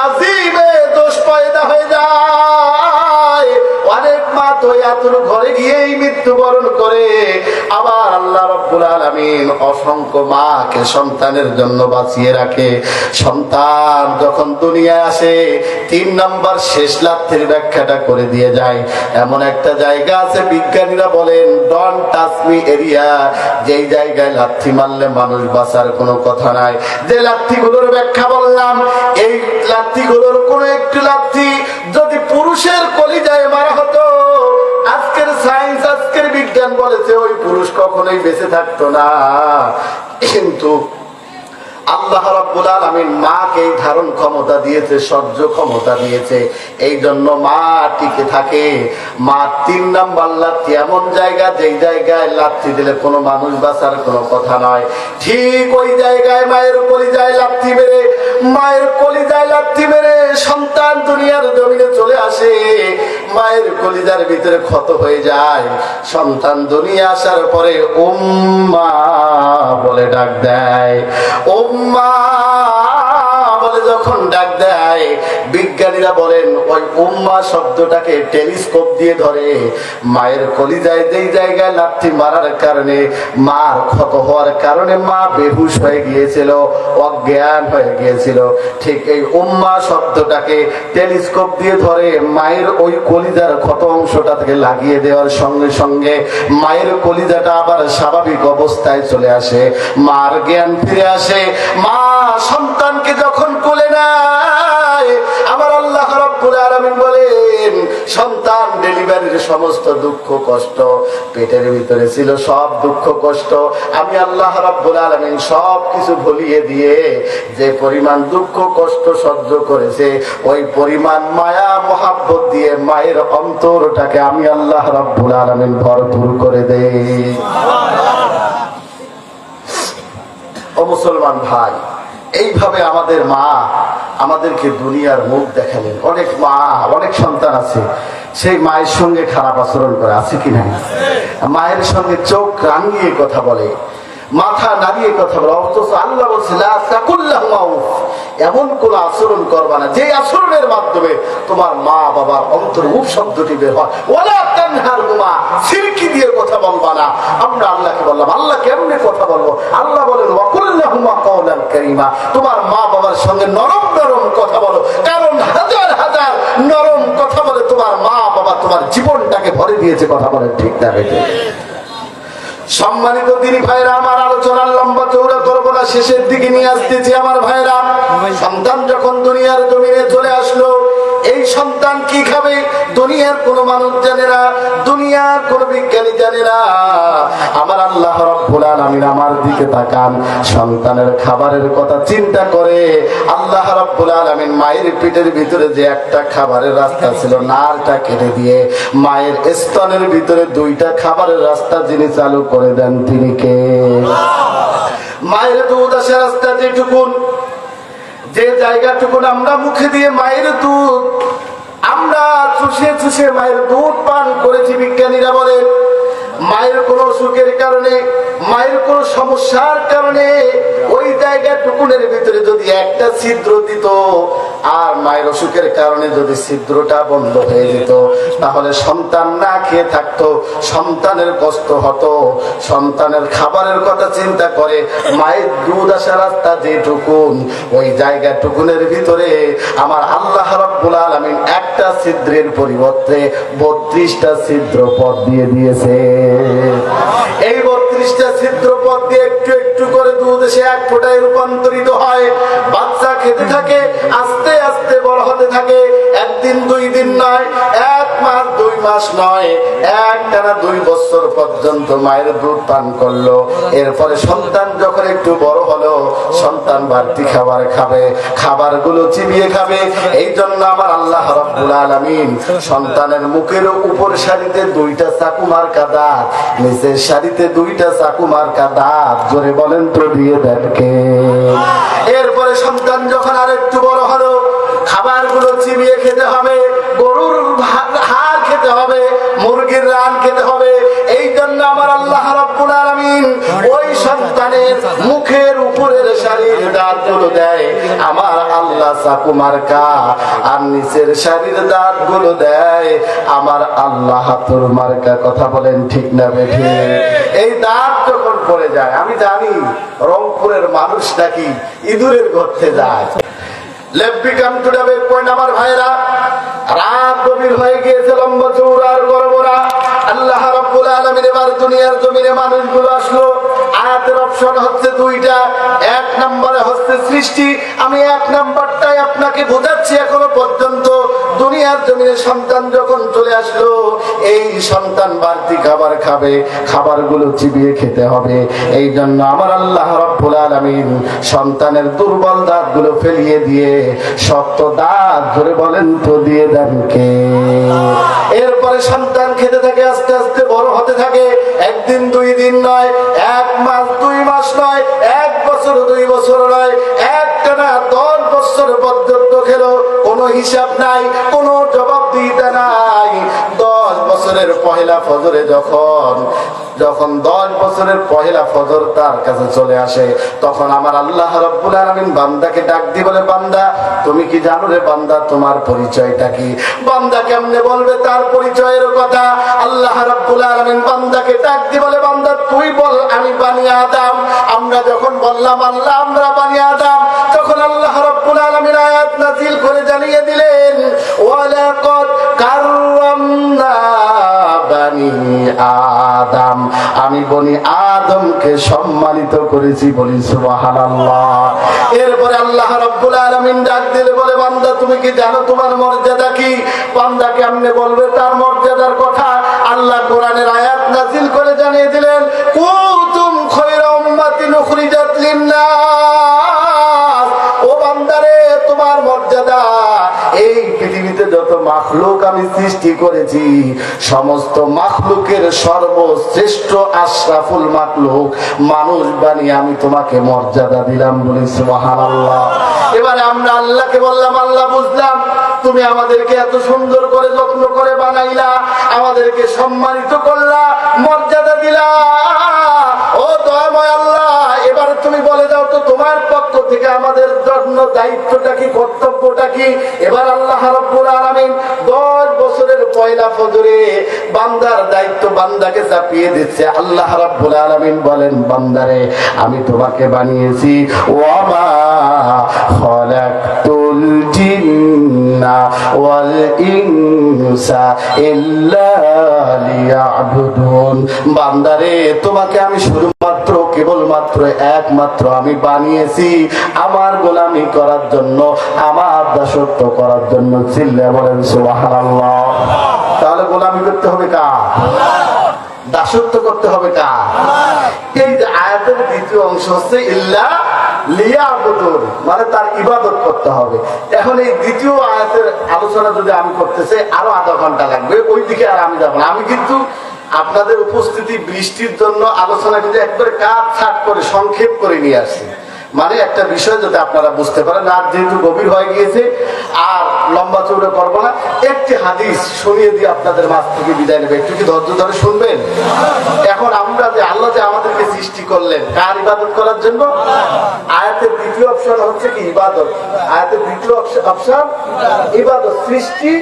আজিমে দোষ পয়দা হয়ে যায়। অনেক মা তো এতর ঘরে গিয়েই মৃত্যুবরণ করে, আবার আল্লাহ রাব্বুল আলামিন অসংখ্য মাকে সন্তানের জন্য বাঁচিয়ে রাখে। সন্তান যখন দুনিয়ায় আসে 3 নাম্বার শেষ লাথির ব্যাখ্যাটা করে দিয়ে যায়। এমন একটা জায়গা আছে, বিজ্ঞানীরা বলেন ডন্ট টাচ মি এরিয়া, যেই জায়গায় লাথি মারলে মানুষ বাঁচার কোনো কথা নাই। যে লাথিগুলোর ব্যাখ্যা বললাম, এই লাথিগুলোর কোনো একটি লাথি যদি পুরুষের কলিজায় মারা হতো, আজকের সায়েন্স, আজকের বিজ্ঞান বলেছে ওই পুরুষ কখনোই বেঁচে থাকতো না। কিন্তু আল্লাহ রাব্বুল আলামিন মাকে ধারণ ক্ষমতা দিয়েছে, সহ্য ক্ষমতা দিয়েছে, এই জন্য মা টিকে থাকে। মা 3 নাম্বার লাথি এমন জায়গা, যেই জায়গায় লাথি দিলে কোনো মানুষ বাঁচার কোনো কথা নয়, ঠিক ওই জায়গায় মায়ের কলিজায় লাথি মেরে, মায়ের কলিজায় লাথি মেরে সন্তান দুনিয়ার জমিনে চলে আসে। মায়ের কলিজার ভিতরে ক্ষত হয়ে যায়। সন্তান দুনিয়া আসার পরে উম্মা বলে ডাক দেয়, উম্মা বলে যখন ডাক দেয়, বিজ্ঞানীরা বলেন ওই উম্মা শব্দটাকে টেলিস্কোপ দিয়ে ধরে মায়ের কলিজায় যেই জায়গায় লাথি মারার কারণে, মার ক্ষত হওয়ার কারণে মা বেহুশ হয়ে গিয়েছিল, অজ্ঞান হয়ে গিয়েছিল, ঠিক এই উম্মা শব্দটাকে টেলিস্কোপ দিয়ে ধরে মায়ের ওই কলিজার ক্ষত অংশটা থেকে লাগিয়ে দেওয়ার সঙ্গে সঙ্গে মায়ের কলিজাটা আবার স্বাভাবিক অবস্থায় চলে আসে, মার জ্ঞান ফিরে আসে। মা সন্তানকে যখন কোলে নেয়, আমার আল্লাহ রাব্বুল আলামিন বলেন সন্তান ডেলিভারির সমস্ত দুঃখ কষ্ট পেটের ভিতরে ছিল, সব দুঃখ কষ্ট আমি আল্লাহ রাব্বুল আলামিন সব কিছু ভুলিয়ে দিয়ে যে পরিমাণ দুঃখ কষ্ট সহ্য করেছে, ওই পরিমাণ মায়া মহাব্বত দিয়ে মায়ের অন্তরটাকে আমি আল্লাহ রাব্বুল আলামিন ভরপুর করে দেই। ও মুসলমান ভাই, এইভাবে আমাদের মা আমাদেরকে দুনিয়ার মুখ দেখালেন। অনেক মা, অনেক সন্তান আছে সেই মায়ের সঙ্গে খারাপ আচরণ করে, আছে কি না? মায়ের সঙ্গে চোখ রাঙিয়ে কথা বলে, মাথা নাড়িয়ে কথা বলে, অথচ আল্লাহ বলছে লা তাকুল্লাহুমা উফ, এমন কোন আচরণ করবা না যে আচরণের মাধ্যমে তোমার মা বাবার অন্তর উফ শব্দটি বের হয়। ওয়ালা তানহারহুমা, সিরকি দিয়ে কথা বলবা না। আমরা আল্লাহকে বললাম, আল্লাহ কেমনে কথা বলবো? আল্লাহ বলেন ওয়াকুল্লাহুমা কাওলান কারীমা, তোমার মা বাবার সঙ্গে নরম নরম কথা বলো, কারণ হাজার হাজার নরম কথা বলে তোমার মা বাবা তোমার জীবনটাকে ভরে দিয়েছে। কথা বলে ঠিক না? সম্মানিত দিনী ভাইরা আমার, আলোচনার লম্বা চৌড়া করব আমরা শেষের দিকে নিয়ে আসতেছি আমার ভাইরা। সন্তান যখন দুনিয়ার জমিনে চলে আসলো, এই সন্তান কি খাবে দুনিয়ার কোন মানুষ জানে না, দুনিয়ার কোন বিজ্ঞানী জানে না। আমার আল্লাহ রাব্বুল আলামিন আমার দিকে তাকান, সন্তানের খাবারের কথা চিন্তা করে আল্লাহ রাব্বুল আলামিন মায়ের পেটের ভিতরে যে একটা খাবারের রাস্তা ছিল নারটা কেটে দিয়ে মায়ের স্তনের ভিতরে দুইটা খাবারের রাস্তা যিনি চালু করে দেন তিনি কে? মায়ের দুধ আসা রাস্তা যেটুকুন, যে জায়গাটুকুন আমরা মুখে দিয়ে মায়ের দুধ আমরা চুষে চুষে মায়ের দুধ পান করেছি, বিজ্ঞানীরা বলেন মায়ের কোন অসুখের কারণে, মায়ের কোন সমস্যার কারণে ওই জায়গাটুকুনের ভিতরে যদি একটা ছিদ্র দিত আর মায়ের অসুখের কারণে যদি ছিদ্রটা বন্ধ হয়ে যেত, তাহলে সন্তান না খেয়ে থাকতো, সন্তানের কষ্ট হতো। সন্তানের খাবারের কথা চিন্তা করে মায়ের দুধ আসা রাস্তা যেটুকুন, ওই জায়গাটুকুনের ভিতরে আমার আল্লাহ রাব্বুল আলামিন একটা ছিদ্রের পরিবর্তে 32টা ছিদ্র পথ দিয়ে দিয়েছে। এই 32টা ছিদ্র পথ দিয়ে একটু একটু করে দুধ এসে এক ফোঁটায় রূপান্তরিত হয়, বাচ্চা খেতে থাকে, আস্তে আস্তে বড় হতে থাকে। একদিন দুই দিন নয়, 1 মাস 2 মাস নয়, একটানা 2 বছর পর্যন্ত মায়ের দুধ পান করলো। এরপরে সন্তান যখন একটু বড় হলো, সন্তান বাড়তি খাবার খাবে, খাবারগুলো চিবিয়ে খাবে। এই জন্য আমার আল্লাহ রাব্বুল আলামিন সন্তানের মুখের উপর সারিতে 2টা চাকু মার্কা দাঁত, নিচের সারিতে 2টা চাকু মার্কা দাঁত, জোরে বলেন তো দিয়ে দেন কে? এরপরে সন্তান যখন আর একটু বড় হলো, খাবারগুলো চিবিয়ে খেতে হবে, গরুর হাড় খেতে হবে, মুরগির রান খেতে হবে। এই জন্য আমার আল্লাহ রাব্বুল আলামিন ওই সন্তানের মুখের উপরের সারির দাঁতগুলো দেয় আমার আল্লাহ চাকু মার্কা, আর নিচের সারির দাঁতগুলো দেয় আমার আল্লাহ হাতুড় মার্কা। কথা বলেন ঠিক না বেঠে? এই দাঁত যখন পড়ে যায়, আমি জানি রংপুরের মানুষ নাকি ইঁদুরের গর্তে যায়। আমার ভাইরা, রাত গভীর হয়ে গিয়েছে, লম্বা চৌড়ার গরবরা। আল্লাহ রাব্বুল আলামিন এবার দুনিয়ার জমিনে মানুষগুলো আসলো। আয়াতের অপশন হচ্ছে 2টা। 1 নম্বরে হচ্ছে সৃষ্টি। আমি 1 নম্বরটাই আপনাকে বোঝাচ্ছি। এখনো পর্যন্ত দুনিয়ার জমিনে সন্তান যখন চলে আসলো, এই সন্তান বাড়তি খাবার খাবে, খাবারগুলো চিবিয়ে খেতে হবে। এই জন্য আমার আল্লাহ রাব্বুল আলামিন সন্তানের দুর্বল দাঁতগুলো ফেলিয়ে দিয়ে শক্ত দাঁত, ধরে বলেন তো দিয়ে দেন কে? এরপরে সন্তান খেতে থাকে, আস্তে আস্তে বড় হতে থাকে। একদিন 2 দিন নয়, 1 মাস 2 মাস নয়, 1 বছর 2 বছর নয়, একটানা 10 বছর পর্যন্ত খেলো, কোনো হিসাব নাই, কোনো জবাবদিহিতা নাই। 10 বছরের পহেলা ফজরে যখন 10 বছরের পহেলা ফজর তার কাছে চলে আসে, তখন আমার আল্লাহ রাব্বুল আলামিন বান্দাকে ডাক দিয়ে বলে, বান্দা তুমি কি জানো রে বান্দা তোমার পরিচয়টা কি? বান্দা কেমনে বলবে তার পরিচয়ের কথা? আল্লাহ রাব্বুল আলামিন বান্দাকে ডাক দিয়ে বলে, বান্দা তুই বল আমি বানি আদম। আমরা যখন বললাম আল্লাহ আমরা বানি আদম, তখন আল্লাহ রাব্বুল আলামিন আয়াত নাযিল করে জানিয়ে দিলেন, ওয়ালাকাদ কাররামনা বানি আদম, আমি বনি আদমকে সম্মানিত করেছি, বলি সুবহানাল্লাহ। এরপরে আল্লাহ রাব্বুল আলামিন ডাক দিলে বলে, বান্দা তুমি কি জানো তোমার মর্যাদা কি? বান্দা কেমনে বলবে তার মর্যাদার কথা? আল্লাহ কোরআনের আয়াত নাযিল করে জানিয়ে দিলেন, কুনতুম খায়রা উম্মাতিন উখরিজাত লিন-নাস, ও বান্দারে তোমার মর্যাদা, এই পৃথিবীতে যত মাখলুক আমি সৃষ্টি করেছি, সমস্ত মাখলুকের সর্বশ্রেষ্ঠ আশরাফুল মাখলুক মানুষ বানিয়ে আমি তোমাকে মর্যাদা দিলাম, বলি সুবহানাল্লাহ। এবারে আমরা আল্লাহকে বললাম, আল্লাহ বুঝলাম তুমি আমাদেরকে এত সুন্দর করে যত্ন করে বানাইলা, আমাদেরকে সম্মানিত করলা, মর্যাদা দিলা, ও দয়াময় আল্লাহ, এবার তুমি বলে দাও তো তোমার পক্ষ থেকে আমাদের জন্য দায়িত্বটা কি, কর্তব্যটা কি? এবার আল্লাহ রাব্বুল আলামিন 10 বছরের পয়লা ফজরে বান্দার দায়িত্ব বান্দাকে চাপিয়ে দিচ্ছে। আল্লাহ রাব্বুল আলামিন বলেন, বান্দারে আমি তোমাকে বানিয়েছি, ওয়ামা খালাকতুল জিন্না ওয়াল ইনসা ইল্লা লিয়াবুদুন। বান্দারে তোমাকে আমি শুধুমাত্র কেবলমাত্র একমাত্র আমি বানিয়েছি আমার গোলামি করার জন্য, আমার দাসত্ব করার জন্য। চিল্লায়া বলেন সুবহানাল্লাহ। তাহলে গোলামি করতে হবে কার? দাসত্ব করতে হবে কার? এই যে আয়াতের দ্বিতীয় অংশ হচ্ছে ইল্লা লিয়াবুদুন, মানে তার ইবাদত করতে হবে। এখন এই দ্বিতীয় আয়াতের আলোচনা যদি আমি করতে চাই আরো আধা ঘন্টা লাগবে, ওই দিকে আর আমি যাবো না। আমি কিন্তু আপনাদের উপস্থিতি বৃষ্টির জন্য আলোচনা কিন্তু একবারে কাট ছাট করে সংক্ষেপ করে নিয়ে আসছি, মানে একটা বিষয় যদি আপনারা বুঝতে পারেন। আর যেহেতু গভীর হয়ে গিয়েছে আর লম্বা চৌড়া করবো না, একটি হাদিস শুনিয়ে দিয়ে আপনাদের মাঝ থেকে বিদায় নেবে। একটু কি ধৈর্য ধরে শুনবেন? এখন আমরা যে আল্লাহ যে আমাদেরকে সৃষ্টি করলেন কার ইবাদত করার জন্য? আয়াতের দ্বিতীয় অপশন হচ্ছে কি ইবাদত। আয়াতের দ্বিতীয় অপশন ইবাদত, সৃষ্টি।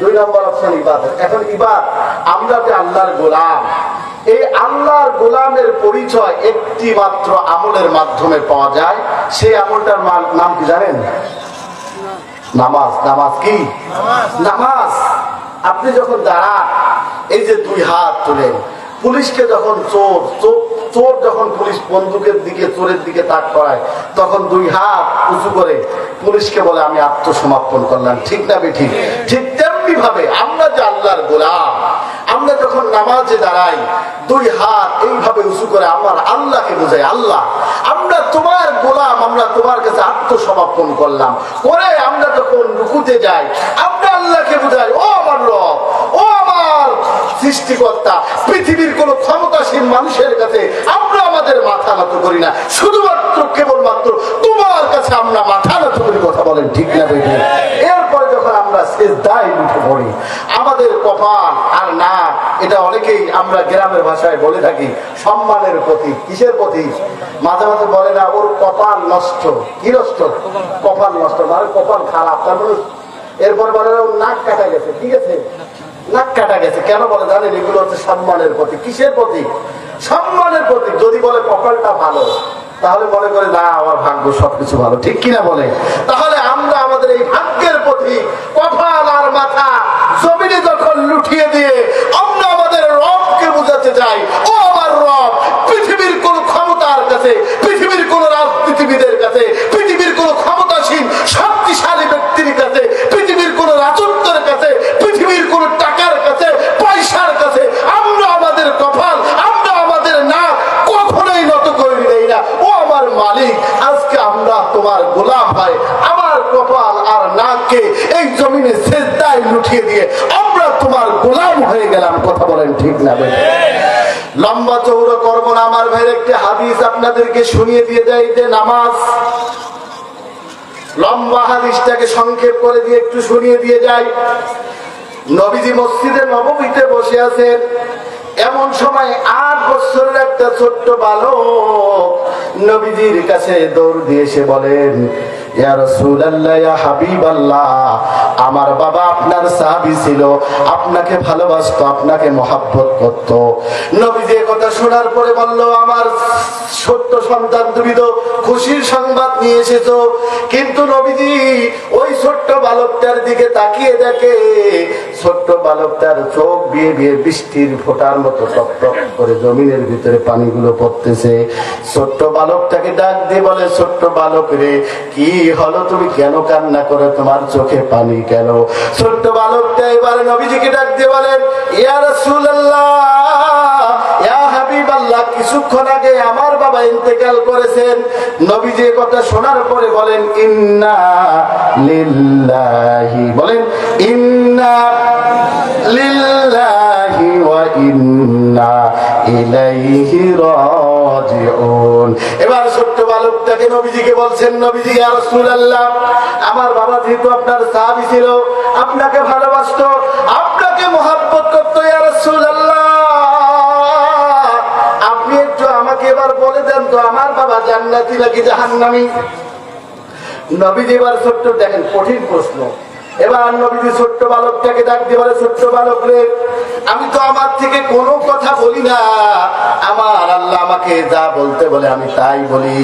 2 নম্বর অপশন ইবাদত। এখন ইবাদত, আমরা যে আল্লাহর গোলাম, এই আল্লাহর গোলামের পরিচয় একটি মাত্র আমলের মাধ্যমে পাওয়া যায়। সেই আমলটার নাম কি জানেন? নামাজ। নামাজ কি? নামাজ। আপনি যখন দাঁড়ান, এই যে 2 হাত তোলেন, পুলিশকে যখন চোর যখন পুলিশ বন্দুকের দিকে চোরের দিকে তাক করায় তখন 2 হাত উঁচু করে পুলিশকে বলে আমি আত্মসমর্পণ করলাম, ঠিক না বেঠিক? ঠিক তেমনি ভাবে আমরা যে আল্লাহর গোলাম, আমরা যখন নামাজে দাঁড়াই 2 হাত এইভাবে উঁচু করে আমার আল্লাহকে বোঝাই, আল্লাহ আমরা তোমার গোলাম, আমরা তোমার কাছে আত্মসমর্পণ করলাম। করে আমরা যখন রুকুতে যাই আমরা আল্লাহকে বোঝাই, ও আমার রব, ও আমার সৃষ্টিকর্তা। পৃথিবীর কোন ক্ষমতাসীন মানুষের কাছে আমরা আমাদের মাথা নত করি না, শুধুমাত্র কেবলমাত্র তোমার কাছে আমরা মাথা নত করি। কথা বলেন ঠিক না বেঠিক? এরপরে যখন আমরা সিজদায় উঠে পড়ি, আমাদের কপাল আর নাক, এটা অনেকেই আমরা গ্রামের ভাষায় বলে থাকি সম্মানের প্রতীক। কিসের প্রতীক? মাঝে মাঝে বলে না ওর কপাল নষ্ট। কি নষ্ট? কপাল নষ্ট, মানে কপাল খারাপ। তারপরে এরপর বলে ওর নাক কাটা গেছে। ঠিক আছে, নাক কাটা গেছে কেন বলে জানেন? এগুলো হচ্ছে সম্মানের প্রতীক। কিসের প্রতীক? সম্মানের প্রতীক। যদি বলে কপালটা ভালো, তাহলে মনে করে না আমার ভাগ্য সবকিছু ভালো, ঠিক কিনা বলে? তাহলে আমরা আমাদের এই ভাগ্যের প্রতীক কপাল আর মাথা জমিনে যখন লুঠিয়ে দিয়ে আমরা আমাদের রবকে বোঝাতে চাই, ও আমার রব, পৃথিবীর কোন ক্ষমতার কাছে, পৃথিবীর কোন রাজনীতিবিদের কাছে, পৃথিবীর কোন ক্ষমতাসীন শক্তিশালী ব্যক্তির কাছে, পৃথিবীর কোন রাজত্বের কাছে, পৃথিবীর কোন টাকার কাছে, পয়সার কাছে আমরা আমাদের কপাল, আমরা আমাদের নাক কখনোই নত করে নেই না। ও আমার মালিক, আজকে আমরা তোমার গোলাম হয়, আমার কপাল আর নাককে এই জমিনে সিজদায় লুঠিয়ে দিয়ে আমরা তোমার গোলাম হয়ে গেলাম। কথা বলেন ঠিক না? লম্বা চৌড়া করবো না আমার ভাইয়ের, একটি হাদিস আপনাদেরকে শুনিয়ে দিয়ে যায় যে নামাজ। লম্বা হাদিসটাকে সংক্ষেপ করে দিয়ে একটু শুনিয়ে দিয়ে যায়। নবীজি মসজিদে নববীতে বসে আছেন, এমন সময় 8 বছরের একটা ছোট্ট বালক নবীজির কাছে দৌড় দিয়ে এসে বলেন, ইয়া রাসূলুল্লাহ, ইয়া হাবিবাল্লাহ, আমার বাবা আপনার সাহাবী ছিল, আপনাকে ভালোবাসতো, আপনাকে মহব্বত করত। নবীজি কথা শোনার পরে বলল, আমার ছোট্ট সন্তান, তুমি তো খুশির সংবাদ নিয়ে এসেছো। কিন্তু নবীজি ওই ছোট্ট বালকটার দিকে তাকিয়ে দেখে ছোট্ট বালকটার চোখ বিয়ে বিয়ে বৃষ্টির ফোঁটার মতো টপ টপ করে জমিনের ভিতরে পানিগুলো পড়তেছে। ছোট্ট বালকটাকে ডাক দিয়ে বলে, ছোট্ট বালক রে, কি হলো, তুমি কেন কান্না করে, তোমার চোখে পানি কেন? ছোট্ট বালকটা এবারে নবীজিকে ডাক দিয়ে বলেন, ইয়া রাসূলুল্লাহ, ইয়া হাবিবাল্লাহ, কিছুক্ষণ আগে আমার বাবা ইন্তেকাল করেছেন। নবীজি কথা শোনার পরে বলেন, ইন্না লিল্লাহি, বলেন ইন্না লিল্লাহি ওয়া ইন্না ইলাইহি রাজিউন। এবার ছোট্ট বালকটাকে নবীজিকে বলছেন, নবীজি, ইয়া রাসূলুল্লাহ, আমার বাবা যেহেতু আপনার সাহাবী ছিল, আপনাকে ভালোবাসতো, আপনাকে মহব্বত করতো, ইয়া রাসূলুল্লাহ, আপনি একটু আমাকে এবার বলে দেন তো আমার বাবা জান্নাতি নাকি জাহান্নামী? নবীজি এবার ছোট্ট, দেখেন কঠিন প্রশ্ন। এবার নবীজি ছোট্ট বালকটাকে ডাক দিয়ে বলে, ছোট্ট বালক রে, আমি তো আমার থেকে কোনো কথা বলি না, আমার আল্লাহ আল্লাহ আমাকে যা বলতে বলে আমি তাই বলি।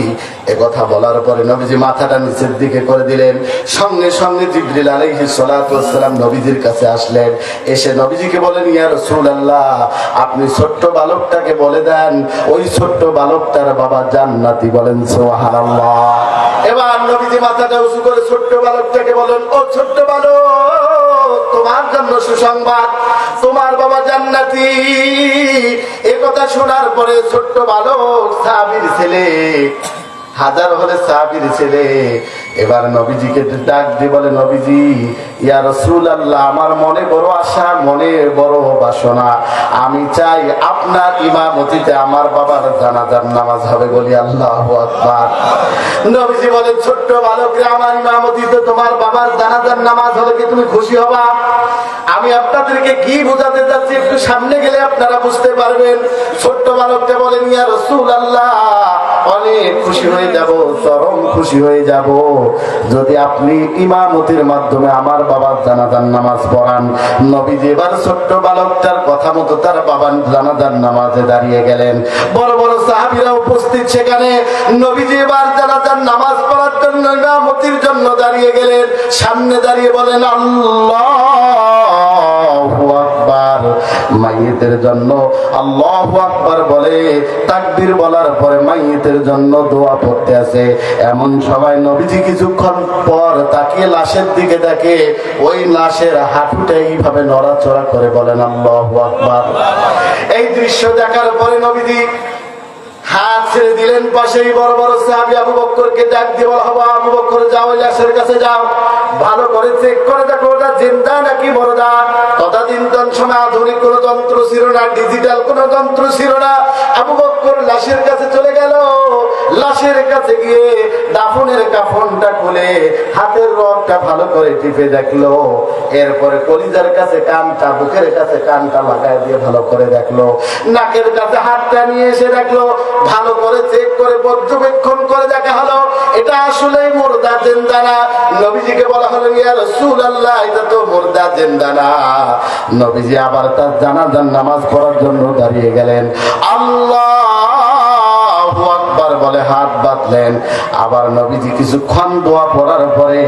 এ কথা বলার পরে নবীজি মাথাটা নিচের দিকে করে দিলেন। সঙ্গে সঙ্গে জিবরিল আলাইহিস সালাতু ওয়াস সালাম নবীজির কাছে আসলেন। এসে নবীজিকে বলেন, ইয়া রাসূলুল্লাহ, আপনি ছোট্ট বালকটাকে বলে দেন ওই ছোট্ট বালকটার বাবা জান্নাতি। বলেন সুবহানাল্লাহ। এবার নবীজি মাথাটা উঁচু করে ছোট্ট বালকটাকে বলেন, ও ছোট্ট বালক, তোমার জন্য সুসংবাদ, তোমার বাবা জান্নাতি। এ কথা শোনার পরে ছোট্ট বালক, সাহাবীর ছেলে, হাজার হলে সাহাবীর ছেলে, এবার নবীজিকে ডাক দিয়ে বলে, নবীজি, ইয়া রাসূলুল্লাহ, আমার মনে বড় আশা, মনে বড় বাসনা, আমি চাই আপনার ইমামতিতে আমার বাবার জানাজার নামাজ হবে। বলি আল্লাহু আকবার। নবীজি বলেন, ছোট্ট বালকরে, আমার ইমামতিতে তোমার বাবার জানাজার নামাজ হলে কি তুমি খুশি হবা? আমি আপনাদেরকে কি বোঝাতে যাচ্ছি একটু সামনে গেলে আপনারা বুঝতে পারবেন। ছোট্ট বালককে বলেন, ইয়া রাসূলুল্লাহ, অনেক খুশি হয়ে যাব, চরম খুশি হয়ে যাব যদি আপনি ইমামতির মাধ্যমে আমার বাবার জানাজার নামাজ পড়ান। নবীজি এবার ছোট্ট বালকটার কথা মতো তার বাবার জানাজার নামাজে দাঁড়িয়ে গেলেন। বড় বড় সাহাবীরা উপস্থিত সেখানে। নবীজি এবার জানাজার নামাজ পড়ার জন্য ইমামতির জন্য দাঁড়িয়ে গেলেন। সামনে দাঁড়িয়ে বলেন, আল্লাহু আকবার। মাইয়িতের জন্য আল্লাহু আকবার বলে তাকবীর বলার পরে মাইয়িতের জন্য দোয়া পড়তে আছে। এমন সময় নবীজি কিছুক্ষণ পর তাকিয়ে লাশের দিকে দেখে, ওই লাশের হাঁটুটা এইভাবে নড়াচড়া করে। বলেন আল্লাহু আকবার। এই দৃশ্য দেখার পরে নবীজি হাত ছেড়ে দিলেন। পাশেই বড় বড় সাহাবী আবু বকরকে ডাক দিয়ে বলা, হবো আবু বকর, যাও লাশের কাছে যাও, ভালো করে চেক করে দেখো ওটা জিন্দা নাকি মরদা। ততদিন সময় আধুনিক কোন যন্ত্র ছিল না, ডিজিটাল কোন যন্ত্র ছিল না। আবু বকর লাশের কাছে চলে গেল। লাশের কাছে গিয়ে দাফনের কাফনটা খুলে হাতের রগটা ভালো করে টিপে দেখলো। এরপরে কলিজার কাছে কানটা, বুকের কাছে কানটা লাগায় দিয়ে ভালো করে দেখলো। নাকের কাছে হাতটা নিয়ে এসে দেখলো, ভালো করে চেক করে পর্যবেক্ষণ করে দেখা হলো এটা আসলেই মুর্দা জিন্দা না। নবীজিকে বলা হলো, ইয়া রাসূলুল্লাহ, এটা তো মুর্দা জিন্দা না। নবীজি আবার তার জানাজার নামাজ পড়ার জন্য দাঁড়িয়ে গেলেন। আল্লাহু আকবার বলে হাত বাঁধলেন। আবার নবীজি কিছুক্ষণ দোয়া পড়ার পরে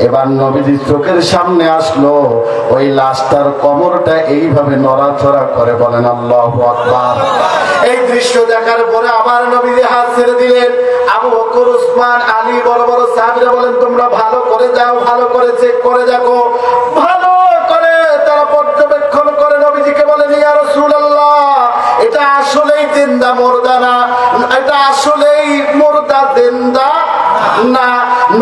এবার নবীজি চোখের সামনে আসলো ওই লাশটার কোমরটা এইভাবে নড়াচড়া করে। বলেন আল্লাহু আকবার। এই দৃশ্য দেখার পরে আবার নবীজি হাত ছেড়ে দিলেন। আবু বকর, উসমান, আলী, বড় বড় সাহাবীরা বলেন, তোমরা ভালো করে যাও, ভালো করে চেক করে দেখো। ভালো করে তারা পর্যবেক্ষণ করে নবীজিকে বলেন, ইয়া রাসূলুল্লাহ, এটা আসলেই জিন্দা মুর্দা না, এটা আসলেই মুর্দা জিন্দা না।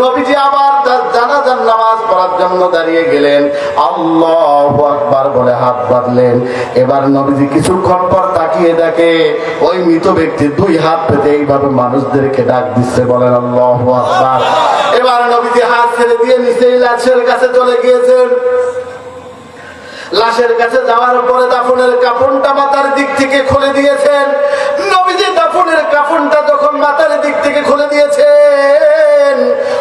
নবীজি আবার তার জানাজার নামাজ পড়ার জন্য দাঁড়িয়ে গেলেন। আল্লাহু আকবার বলে হাত বাঁধলেন। এবার নবীজি কিছুক্ষণ পর তাকিয়ে দেখে ওই মৃত ব্যক্তি দুই হাত পেতে এইভাবে মানুষদেরকে ডাক দিচ্ছে। বলেন আল্লাহু আকবার। এবার নবীজি হাত ছেড়ে দিয়ে নিচেই লাশের কাছে চলে গিয়েছেন। লাশের কাছে যাওয়ার পরে দাফনের কাফনটা মাথার দিক থেকে খুলে দিয়েছেন। নবীজি দাফনের কাফনটা যখন মাথার দিক থেকে খুলে দিয়েছেন,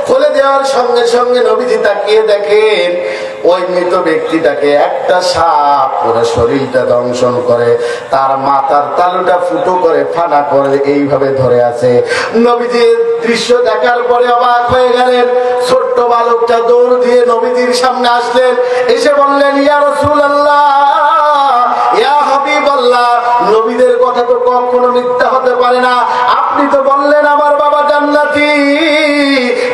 খুলে দেওয়ার সঙ্গে সঙ্গে নবীজি তাকিয়ে দেখেন ওই মৃত ব্যক্তিটাকে একটা সাপ পুরো শরীরটা দংশন করে, তার মাথার তালুটা ফুটো করে ফানা করে এইভাবে ধরে আছে। নবীজি দৃশ্য দেখার পরে অবাক হয়ে গেলেন। ছোট্ট বালকটা দৌড় দিয়ে নবীজির সামনে আসলেন। এসে বললেন, ইয়া রাসূলুল্লাহ, ইয়া হাবিবাল্লাহ, নবীদের কথা তো কখনো মিথ্যা হতে পারে না। আপনি তো বললেন আমার বাবা জান্নাতি,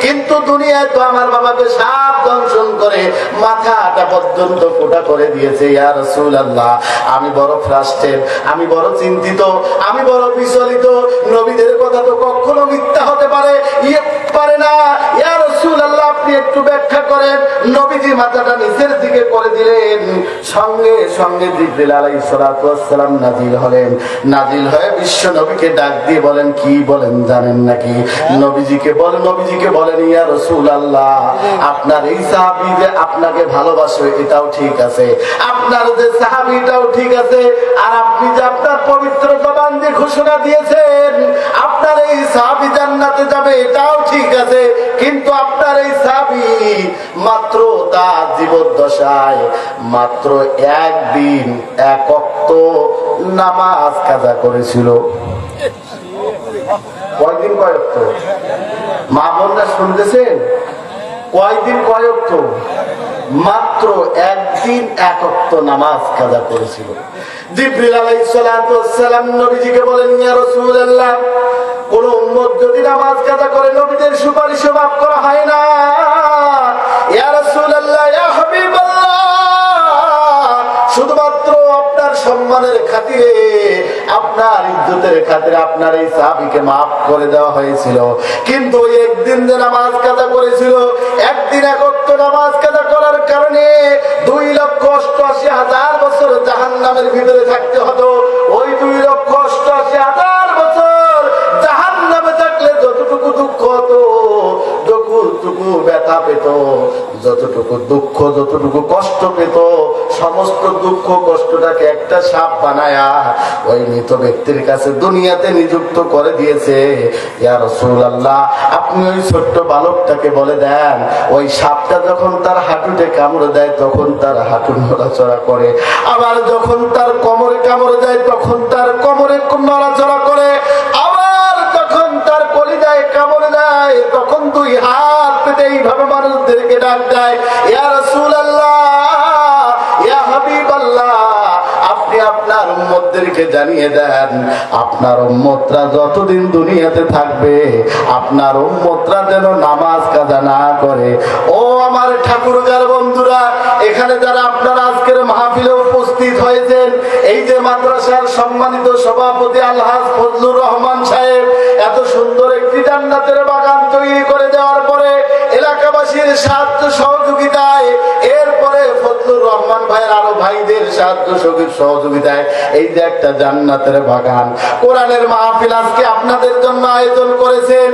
কিন্তু দুনিয়ায় তো আমার বাবাকে সাপ দংশন করে মাথাটা পর্যন্ত ফোঁটা করে দিয়েছে। ইয়া রাসূলুল্লাহ, আমি বড় ফ্রাস্ট্রেটেড, আমি বড় চিন্তিত, আমি বড় বিচলিত। নবীদের কথা তো কখনো মিথ্যা হতে পারে না। ইয়া রাসূলুল্লাহ, আপনি একটু ব্যাখ্যা করেন। নবীজি মাথাটা নিচের দিকে করে দিলেন। সঙ্গে সঙ্গে জিবরিল আলাইহিস সালাতু ওয়াস সালাম নাজিল হলেন। নাজিল হয়ে বিশ্ব নবীকে ডাক দিয়ে বলেন, কি বলেন জানেন নাকি? নবীজিকে বলেন, ইয়া রাসূলুল্লাহ, আপনার এই সাহাবী যে আপনাকে ভালোবাসে এটাও ঠিক আছে, আপনার যে সাহাবীটাও ঠিক আছে, আর আপনি যে আপনার পবিত্র জবান দিয়ে ঘোষণা দিয়েছেন আপনার এই সাহাবী জান্নাতে যাবে এটাও ঠিক আছে, কিন্তু আপনার এই সাহাবী মাত্র তার জীবদ্দশায় মাত্র একদিন এক ওয়াক্ত নামাজ কাজা করেছিল। কয়দিন কয় ওয়াক্ত? মা বোনরা শুনতেছেন? কয়দিন কয় ওয়াক্ত? মাত্র একদিন এক ওয়াক্ত নামাজ কাজা করেছিল। জিবরিল আলাইহিস সালাতু ওয়াস সালাম নবীজিকে বলেন, ইয়া রাসূলুল্লাহ, কোন উম্মত যদি নামাজ কাজা করে নবীদের সুপারিশ মাফ করা হয় না। ইয়া রাসূলুল্লাহ, ইয়া হাবিবাল্লাহ, শুধুমাত্র আপনার সম্মানের খাতিরে, আপনার ইজ্জতের খাতিরে আপনার এই সাহাবীকে মাফ করে দেওয়া হয়েছিল। কিন্তু ওই একদিন যে নামাজ কাজা করেছিল, একদিন এক ওয়াক্ত নামাজ কাজা করার কারণে 2,88,000 বছর জাহান্নামের ভিতরে থাকতে হতো। ওই 2,88,000 বছর জাহান্নামে থাকলে যতটুকু দুঃখ হতো, যতটুকু ব্যথা পেত, যতটুকু দুঃখ, যতটুকু কষ্ট পেত, সমস্ত দুঃখ কষ্টটাকে একটা সাপ বানায়া ওই মৃত ব্যক্তির কাছে দুনিয়াতে নিযুক্ত করে দিয়েছে। ইয়া রাসূলুল্লাহ, আপনি ওই ছোট্ট বালকটাকে বলে দেন, ওই সাপটা যখন তার হাঁটুতে কামড়ে দেয় তখন তার হাঁটু নড়াচড়া করে, আবার যখন তার কোমরে কামড়ে দেয় তখন তার কোমরে নড়াচড়া করে, আবার যখন তার কলিজায় কামড়ে দেয় তখন দুই হাত পেতে এইভাবে মানুষদেরকে ডাক দেয়, ইয়া রাসূলুল্লাহ, ইয়া হাবিবাল্লাহ, আপনি আপনার উম্মতদেরকে জানিয়ে দেন, আপনার উম্মতরা যতদিন দুনিয়াতে থাকবে আপনার উম্মতরা যেন নামাজ কাজা না করে। ও আমার ঠাকুরগার বন্ধুরা, এখানে যারা আপনারা আজকের মাহফিলে উপস্থিত হয়েছেন, এই যে মাদ্রাসার সম্মানিত সভাপতি আলহাজ ফজলুর রহমান সাহেব এত সুন্দর একটি জান্নাতের বাগান তৈরি করে দেওয়ার পরে এলাকাবাসীর সাহায্য সহযোগিতায়, এরপরে ফজলুর রহমান ভাইয়ের আরো ভাইদের সাহায্য সহযোগিতায় এই যে একটা জান্নাতের বাগান, কোরআনের মাহফিল আজকে আপনাদের জন্য আয়োজন করেছেন।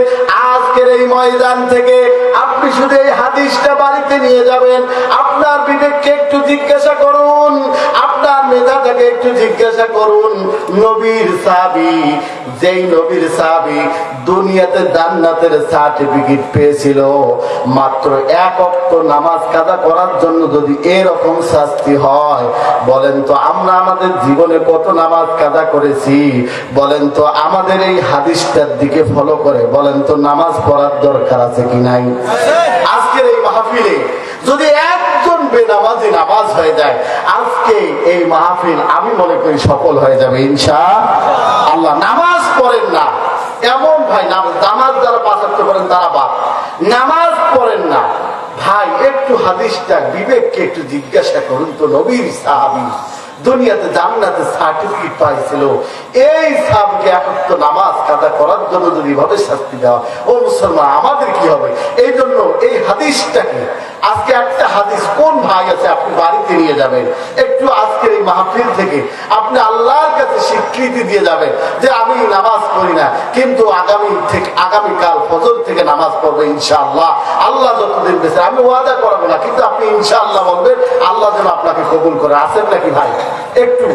আজকের এই ময়দান থেকে আপনি শুধু এই হাদিসটা বাড়িতে নিয়ে যাবেন, আপনার বিবেককে একটু জিজ্ঞাসা করুন, আপনার মেধাটাকে একটু জিজ্ঞাসা করুন, নবীর সাহাবী, যেই নবীর সাহাবী দুনিয়াতে জান্নাতের সার্টিফিকেট পেয়েছিল, মাত্র এক ওয়াক্ত নামাজ কাজা করার জন্য যদি এরকম শাস্তি হয়, বলেন তো আমরা আমাদের জীবনে কত নামাজ কাজা করেছি? বলেন তো আমাদের এই হাদিসটার দিকে ফলো করে বলেন তো নামাজ পড়ার দরকার আছে কি নাই? আজকের এই মাহফিলে যদি একজন বেনামাজি নামাজ হয়ে যায়, আজকে এই মাহফিল আমি মনে করি সফল হয়ে যাবে ইনশাআল্লাহ। নামাজ পড়েন না এমন ভাই, নামাজ যারা 5 ওয়াক্ত পড়েন তারা বাদ, নামাজ পড়েন না ভাই, একটু হাদিসটা বিবেককে একটু জিজ্ঞাসা করুন তো, নবীর সাহাবী দুনিয়াতে জান্নাতে সার্টিফিকেট পাইছিল, এই সাহাবীকে একত্র নামাজ কাজা করার জন্য যদি ভাবে শাস্তি দেওয়া, ও মুসলমান আমাদের কি হবে? এই জন্য এই হাদিসটাকে, আজকে একটা হাদিস কোন ভাই আছে আপনি বাড়িতে নিয়ে যাবেন, একটু আজকের এই মাহফিল থেকে আপনি আল্লাহর কাছে স্বীকৃতি দিয়ে যাবেন যে আমি নামাজ পড়ি না, কিন্তু আগামীকাল ফজর থেকে নামাজ পড়বো ইনশাআল্লাহ। আল্লাহ যতদিন বেঁচে, আমি ওয়াদা করাবো না, কিন্তু আপনি ইনশাআল্লাহ বলবেন, আল্লাহ যেন আপনাকে কবুল করে। আছেন নাকি ভাই? একটু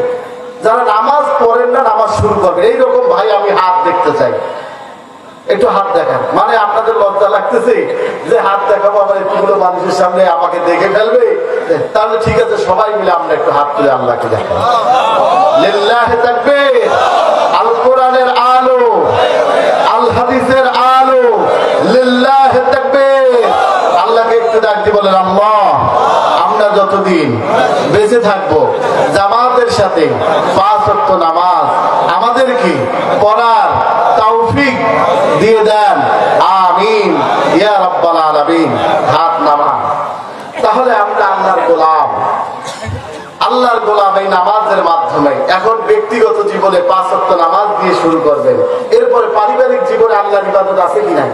যারা নামাজ পড়েন না নামাজ শুরু করবেন, এইরকম ভাই আমি হাত দেখতে চাই, একটু হাত দেখান। মানে আপনাদের লজ্জা লাগতেছে যে হাত দেখাবো, আমার একটুগুলো মানুষের সামনে আমাকে দেখে ফেলবে, তাহলে ঠিক আছে সবাই মিলে আমরা একটু হাত তুলে আল্লাহকে দেখাবো। লিল্লাহি তাকবীর, আল কোরআনের আলো, আল হাদিসের আলো, লিল্লাহি তাকবীর। আল্লাহকে একটু ডাক দিয়ে বলেন, আল্লাহ আমরা যতদিন বেঁচে থাকবো জামাতের সাথে 5 ওয়াক্ত নামাজ আমাদেরকে পড়ার তৌফিক দিয়ে দেন, আমিন ইয়া রাব্বাল আলামিন। হাত নামান, তাহলে আমরা আল্লাহর গোলাম, আল্লাহর গোলাম এই নামাজের মাধ্যমে। এখন ব্যক্তিগত জীবনে 5 ওয়াক্ত নামাজ দিয়ে শুরু করবেন, এরপরে পারিবারিক জীবনে আল্লাহর ইবাদত আছে কি নাই?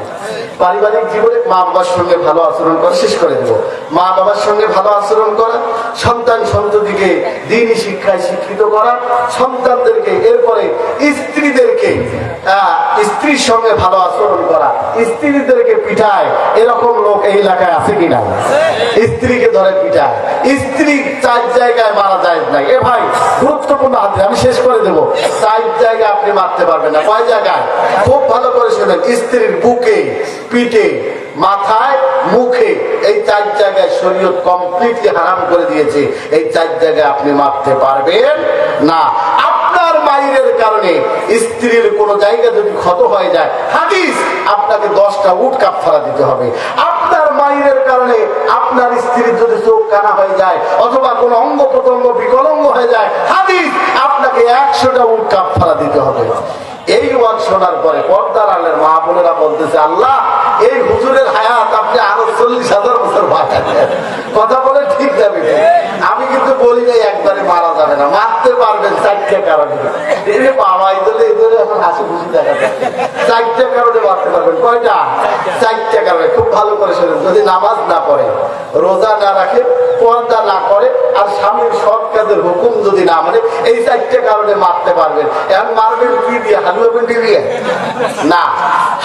পারিবারিক জীবনে মা বাবার সঙ্গে ভালো আচরণ করা, শেষ করে দেব, মা বাবার সঙ্গে ভালো আচরণ করা, সন্তান সন্ততিকে দ্বীনি শিক্ষায় শিক্ষিত করা, সন্তানদেরকে, এরপরে স্ত্রীদেরকে স্ত্রীর সঙ্গে ভালো আচরণ করা, স্ত্রীদেরকে পিঠায়, এরকম লোক এই এলাকায় আছে কিনা? স্ত্রীকে ধরে পিঠায়, স্ত্রী 4 জায়গায় মারা যায় নাই। এ ভাই গুরুত্বপূর্ণ হাতে আমি শেষ করে দেবো। 4 জায়গায় আপনি মারতে পারবেন না। কয় জায়গায়? খুব ভালো করে শুনেন। স্ত্রীর বুকে, পিঠে, মাথায়, মুখে, এই 4 জায়গায় শরীয়ত কমপ্লিটলি হারাম করে দিয়েছে। এই 4 জায়গায় আপনি মারতে পারবেন না। আপনার মায়ের কারণে স্ত্রীর কোন জায়গা যদি ক্ষত হয়ে যায়, হাদিস আপনাকে 10টা উট কাফারা দিতে হবে। আপনার মায়ের কারণে আপনার স্ত্রীর যদি চোখ কানা হয়ে যায় অথবা কোন অঙ্গ প্রত্যঙ্গ বিকলাঙ্গ হয়ে যায়, হাদিস আপনাকে 100টা উট কাফারা দিতে হবে। এই ওয়াজ শোনার পরে পর্দার আলের মা বোনেরা বলতেছে, আল্লাহ এই হুজুরের হায়াত আপনি আরো 40,000 বছর বাঁচাবেন। কথা বলে ঠিক যাবে। আমি কিন্তু বলি না একবারে মারা যাবে না, মারতে পারবেন 4টা কারণে। বাবা এখন হাসি খুশি দেখা যায়। 4টা কারণে মারতে পারবেন। কয়টা? 4টা কারণে। খুব ভালো করে শোনেন। যদি নামাজ না পড়ে, রোজা না রাখে, পর্দা না করে, আর স্বামীর সৎ কাজের হুকুম যদি না মানে, এই 4টা কারণে মারতে পারবেন। এখন মারবেন কি দিয়ে? হালুয়া পেন্টি দিয়ে না।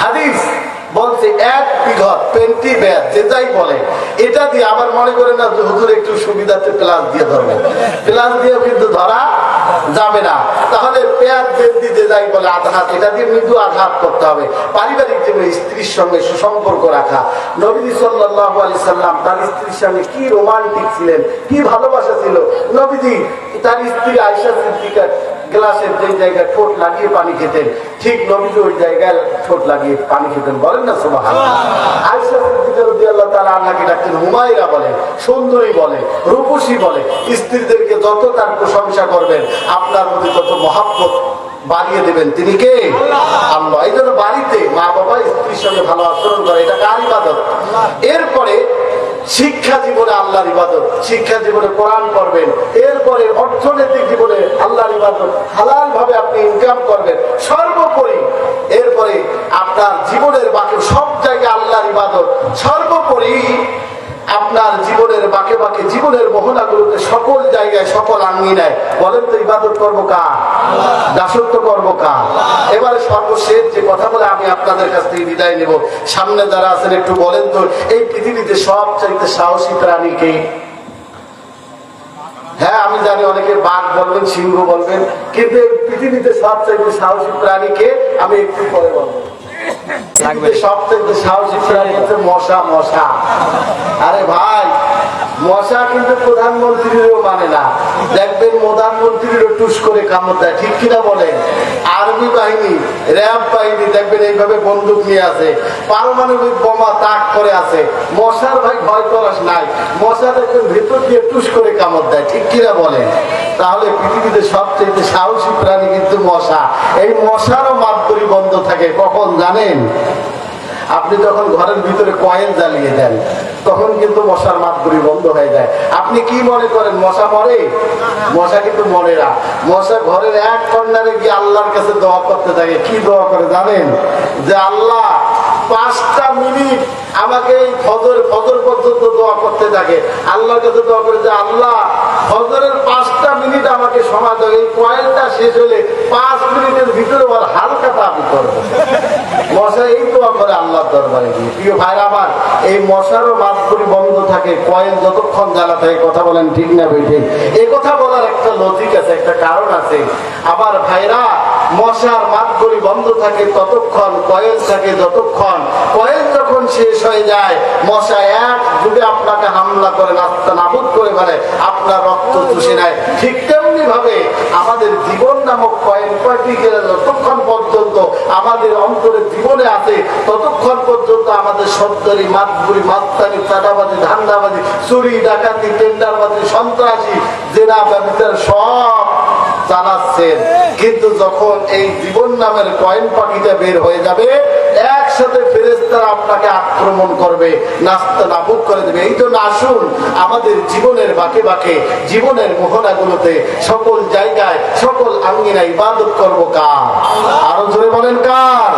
হাদিস বলছে 1 বিঘত পেন্টি ব্যাট যেটাই বলে এটা দিয়ে। আবার মনে করেন না হুজুর একটু সুবিধাতে প্লাস দিয়ে ধরবে, প্লাস দিয়ে কিন্তু ধরা যাবে না। তাহলে পেঁয়াজ বেন্দি যেটাই বলে আঘাত, এটা দিয়ে মৃদু আঘাত করতে হবে। পারিবারিক জীবনে স্ত্রীর সঙ্গে সুসম্পর্ক রাখা। নবী সাল্লাল্লাহু আলাইহি সাল্লাম তার স্ত্রীর সঙ্গে কি রোমান্টিক ছিলেন, কি ভালোবাসা ছিল। নবীজি তার স্ত্রী আয়েশা সিদ্দিকা গ্লাসের যে জায়গায় ঠোঁট লাগিয়ে পানি খেতেন, ঠিক নবীজি ওই জায়গায় ঠোঁট লাগিয়ে পানি খেতেন। বলেন না সুবহানাল্লাহ। আয়েশা সিদ্দিকা রাদিয়াল্লাহু তাআলা আনহাকে ডাকতেন হুমায়রা বলে, সুন্দরী বলে, রূপসী বলে। স্ত্রীদেরকে যত তার প্রশংসা করবেন, আপনার প্রতি তত মহাব্বত বাড়িয়ে দেবেন তিনি কে? আল্লাহ। এই জন্য বাড়িতে মা বাবা স্ত্রীর সঙ্গে ভালো আচরণ করে, এটা কার ইবাদত। এরপরে শিক্ষা জীবনে আল্লাহর ইবাদত, শিক্ষা জীবনে কোরআন পড়বেন। এরপরে অর্থনৈতিক জীবনে আল্লাহর ইবাদত, হালাল ভাবে আপনি ইনকাম করবেন সর্বোপরি। এরপরে আপনার জীবনের বাকি সব জায়গায় আল্লাহর ইবাদত। সর্বোপরি আপনার জীবনের বাকে বাকে, জীবনের মোহনাগুলোতে, সকল জায়গায়, সকল আঙ্গিনায় বলেন তো ইবাদত করবো কার? দাসত্ব করবো কার? এবারে সর্বশেষ যে কথা বলে আমি আপনাদের কাছ থেকে বিদায় নেব। সামনে যারা আছেন একটু বলেন তো, এই পৃথিবীতে সবচাইতে সাহসী প্রাণী কে? হ্যাঁ আমি জানি অনেকে বাঘ বলবেন, সিংহ বলবেন, কিন্তু এই পৃথিবীতে সবচাইতে সাহসী প্রাণী কে? আমি একটু পরে বলবো। সবচেয়ে সাহসী প্রাণী হচ্ছে মশা। মশা, আরে ভাই মশা কিন্তু প্রধানমন্ত্রীরও মানে না। দেখবেন প্রধানমন্ত্রীরও টুস করে কামড় দেয়, ঠিক কিনা বলেন? আর্মি বাহিনী, র্যাব বাহিনী দেখবেন এইভাবে বন্দুক নিয়ে আছে, পারমাণবিক বোমা তাক করে আছে। মশার ভাই ভয় করাস নাই, মশা দেখবেন ভেতর দিয়ে টুস করে কামড় দেয়, ঠিক কিনা বলেন? তাহলে পৃথিবীতে সবচেয়ে সাহসী প্রাণী কিন্তু মশা। এই মশারও মাতবরি বন্ধ থাকে কখন জানেন? আপনি যখন ঘরের ভিতরে কয়েল জ্বালিয়ে দেন, তখন কিন্তু মশার মাতবরি বন্ধ হয়ে যায়। আপনি কি মনে করেন মশা মরে? মশা কিন্তু মরে না। মশা ঘরের এক কর্নারে গিয়ে আল্লাহর কাছে দোয়া করতে থাকে। কি দোয়া করে জানেন? যে আল্লাহ 5টা মিনিট আমাকে এই ফজর পর্যন্ত দোয়া করতে থাকে। আল্লাহর কাছে দোয়া করে যে আল্লাহ ফজরের 5টা মিনিট আমাকে সময় দাও, এই কয়েলটা শেষ হলে 5 মিনিটের ভিতরে ওর হালকাটা আমি করবো। মশা এই দোয়া করে আল্লাহর দরবারে গিয়ে। প্রিয় ভাইরা আমার, এই মশারও মাতবরি বন্ধ থাকে কয়েল যতক্ষণ জ্বালা থাকে। কথা বলেন ঠিক না বেঠে? এই কথা বলার একটা লজিক আছে, একটা কারণ আছে। আমার ভাইরা, মশার মাতবরি বন্ধ থাকে ততক্ষণ, কয়েল থাকে যতক্ষণ। কয়েল যখন শেষ হয়ে যায়, মশা এক যুগে আপনাকে হামলা করে, নাস্তানাবুদ করে ফেলে, আপনার রক্ত চুষে নেয়। ঠিক তেমনি ভাবে আমাদের জীবন নামক কয়েল যতক্ষণ পর্যন্ত আমাদের অন্তরে জীবনে আছে, ততক্ষণ পর্যন্ত আমাদের সত্তরি, মাতবুরি, মাস্তানি, চাঁদাবাজি, ধান্দাবাজি, চুরি, ডাকাতি, টেন্ডারবাজি, সন্ত্রাসী, জেনা, ব্যভিচার সব চালাচ্ছেন। কিন্তু যখন এই জীবন নামের কয়েন পাখিটা বের হয়ে যাবে, একসাথে ফেরেশতারা আপনাকে আক্রমণ করবে, নাস্তানাবুদ করে দেবে। এই জন্য আসুন আমাদের জীবনের বাকে বাকে, জীবনের মোহনাগুলোতে, সকল জায়গায়, সকল আঙ্গিনায় ইবাদত করবো কার? আরো জোরে বলেন কার?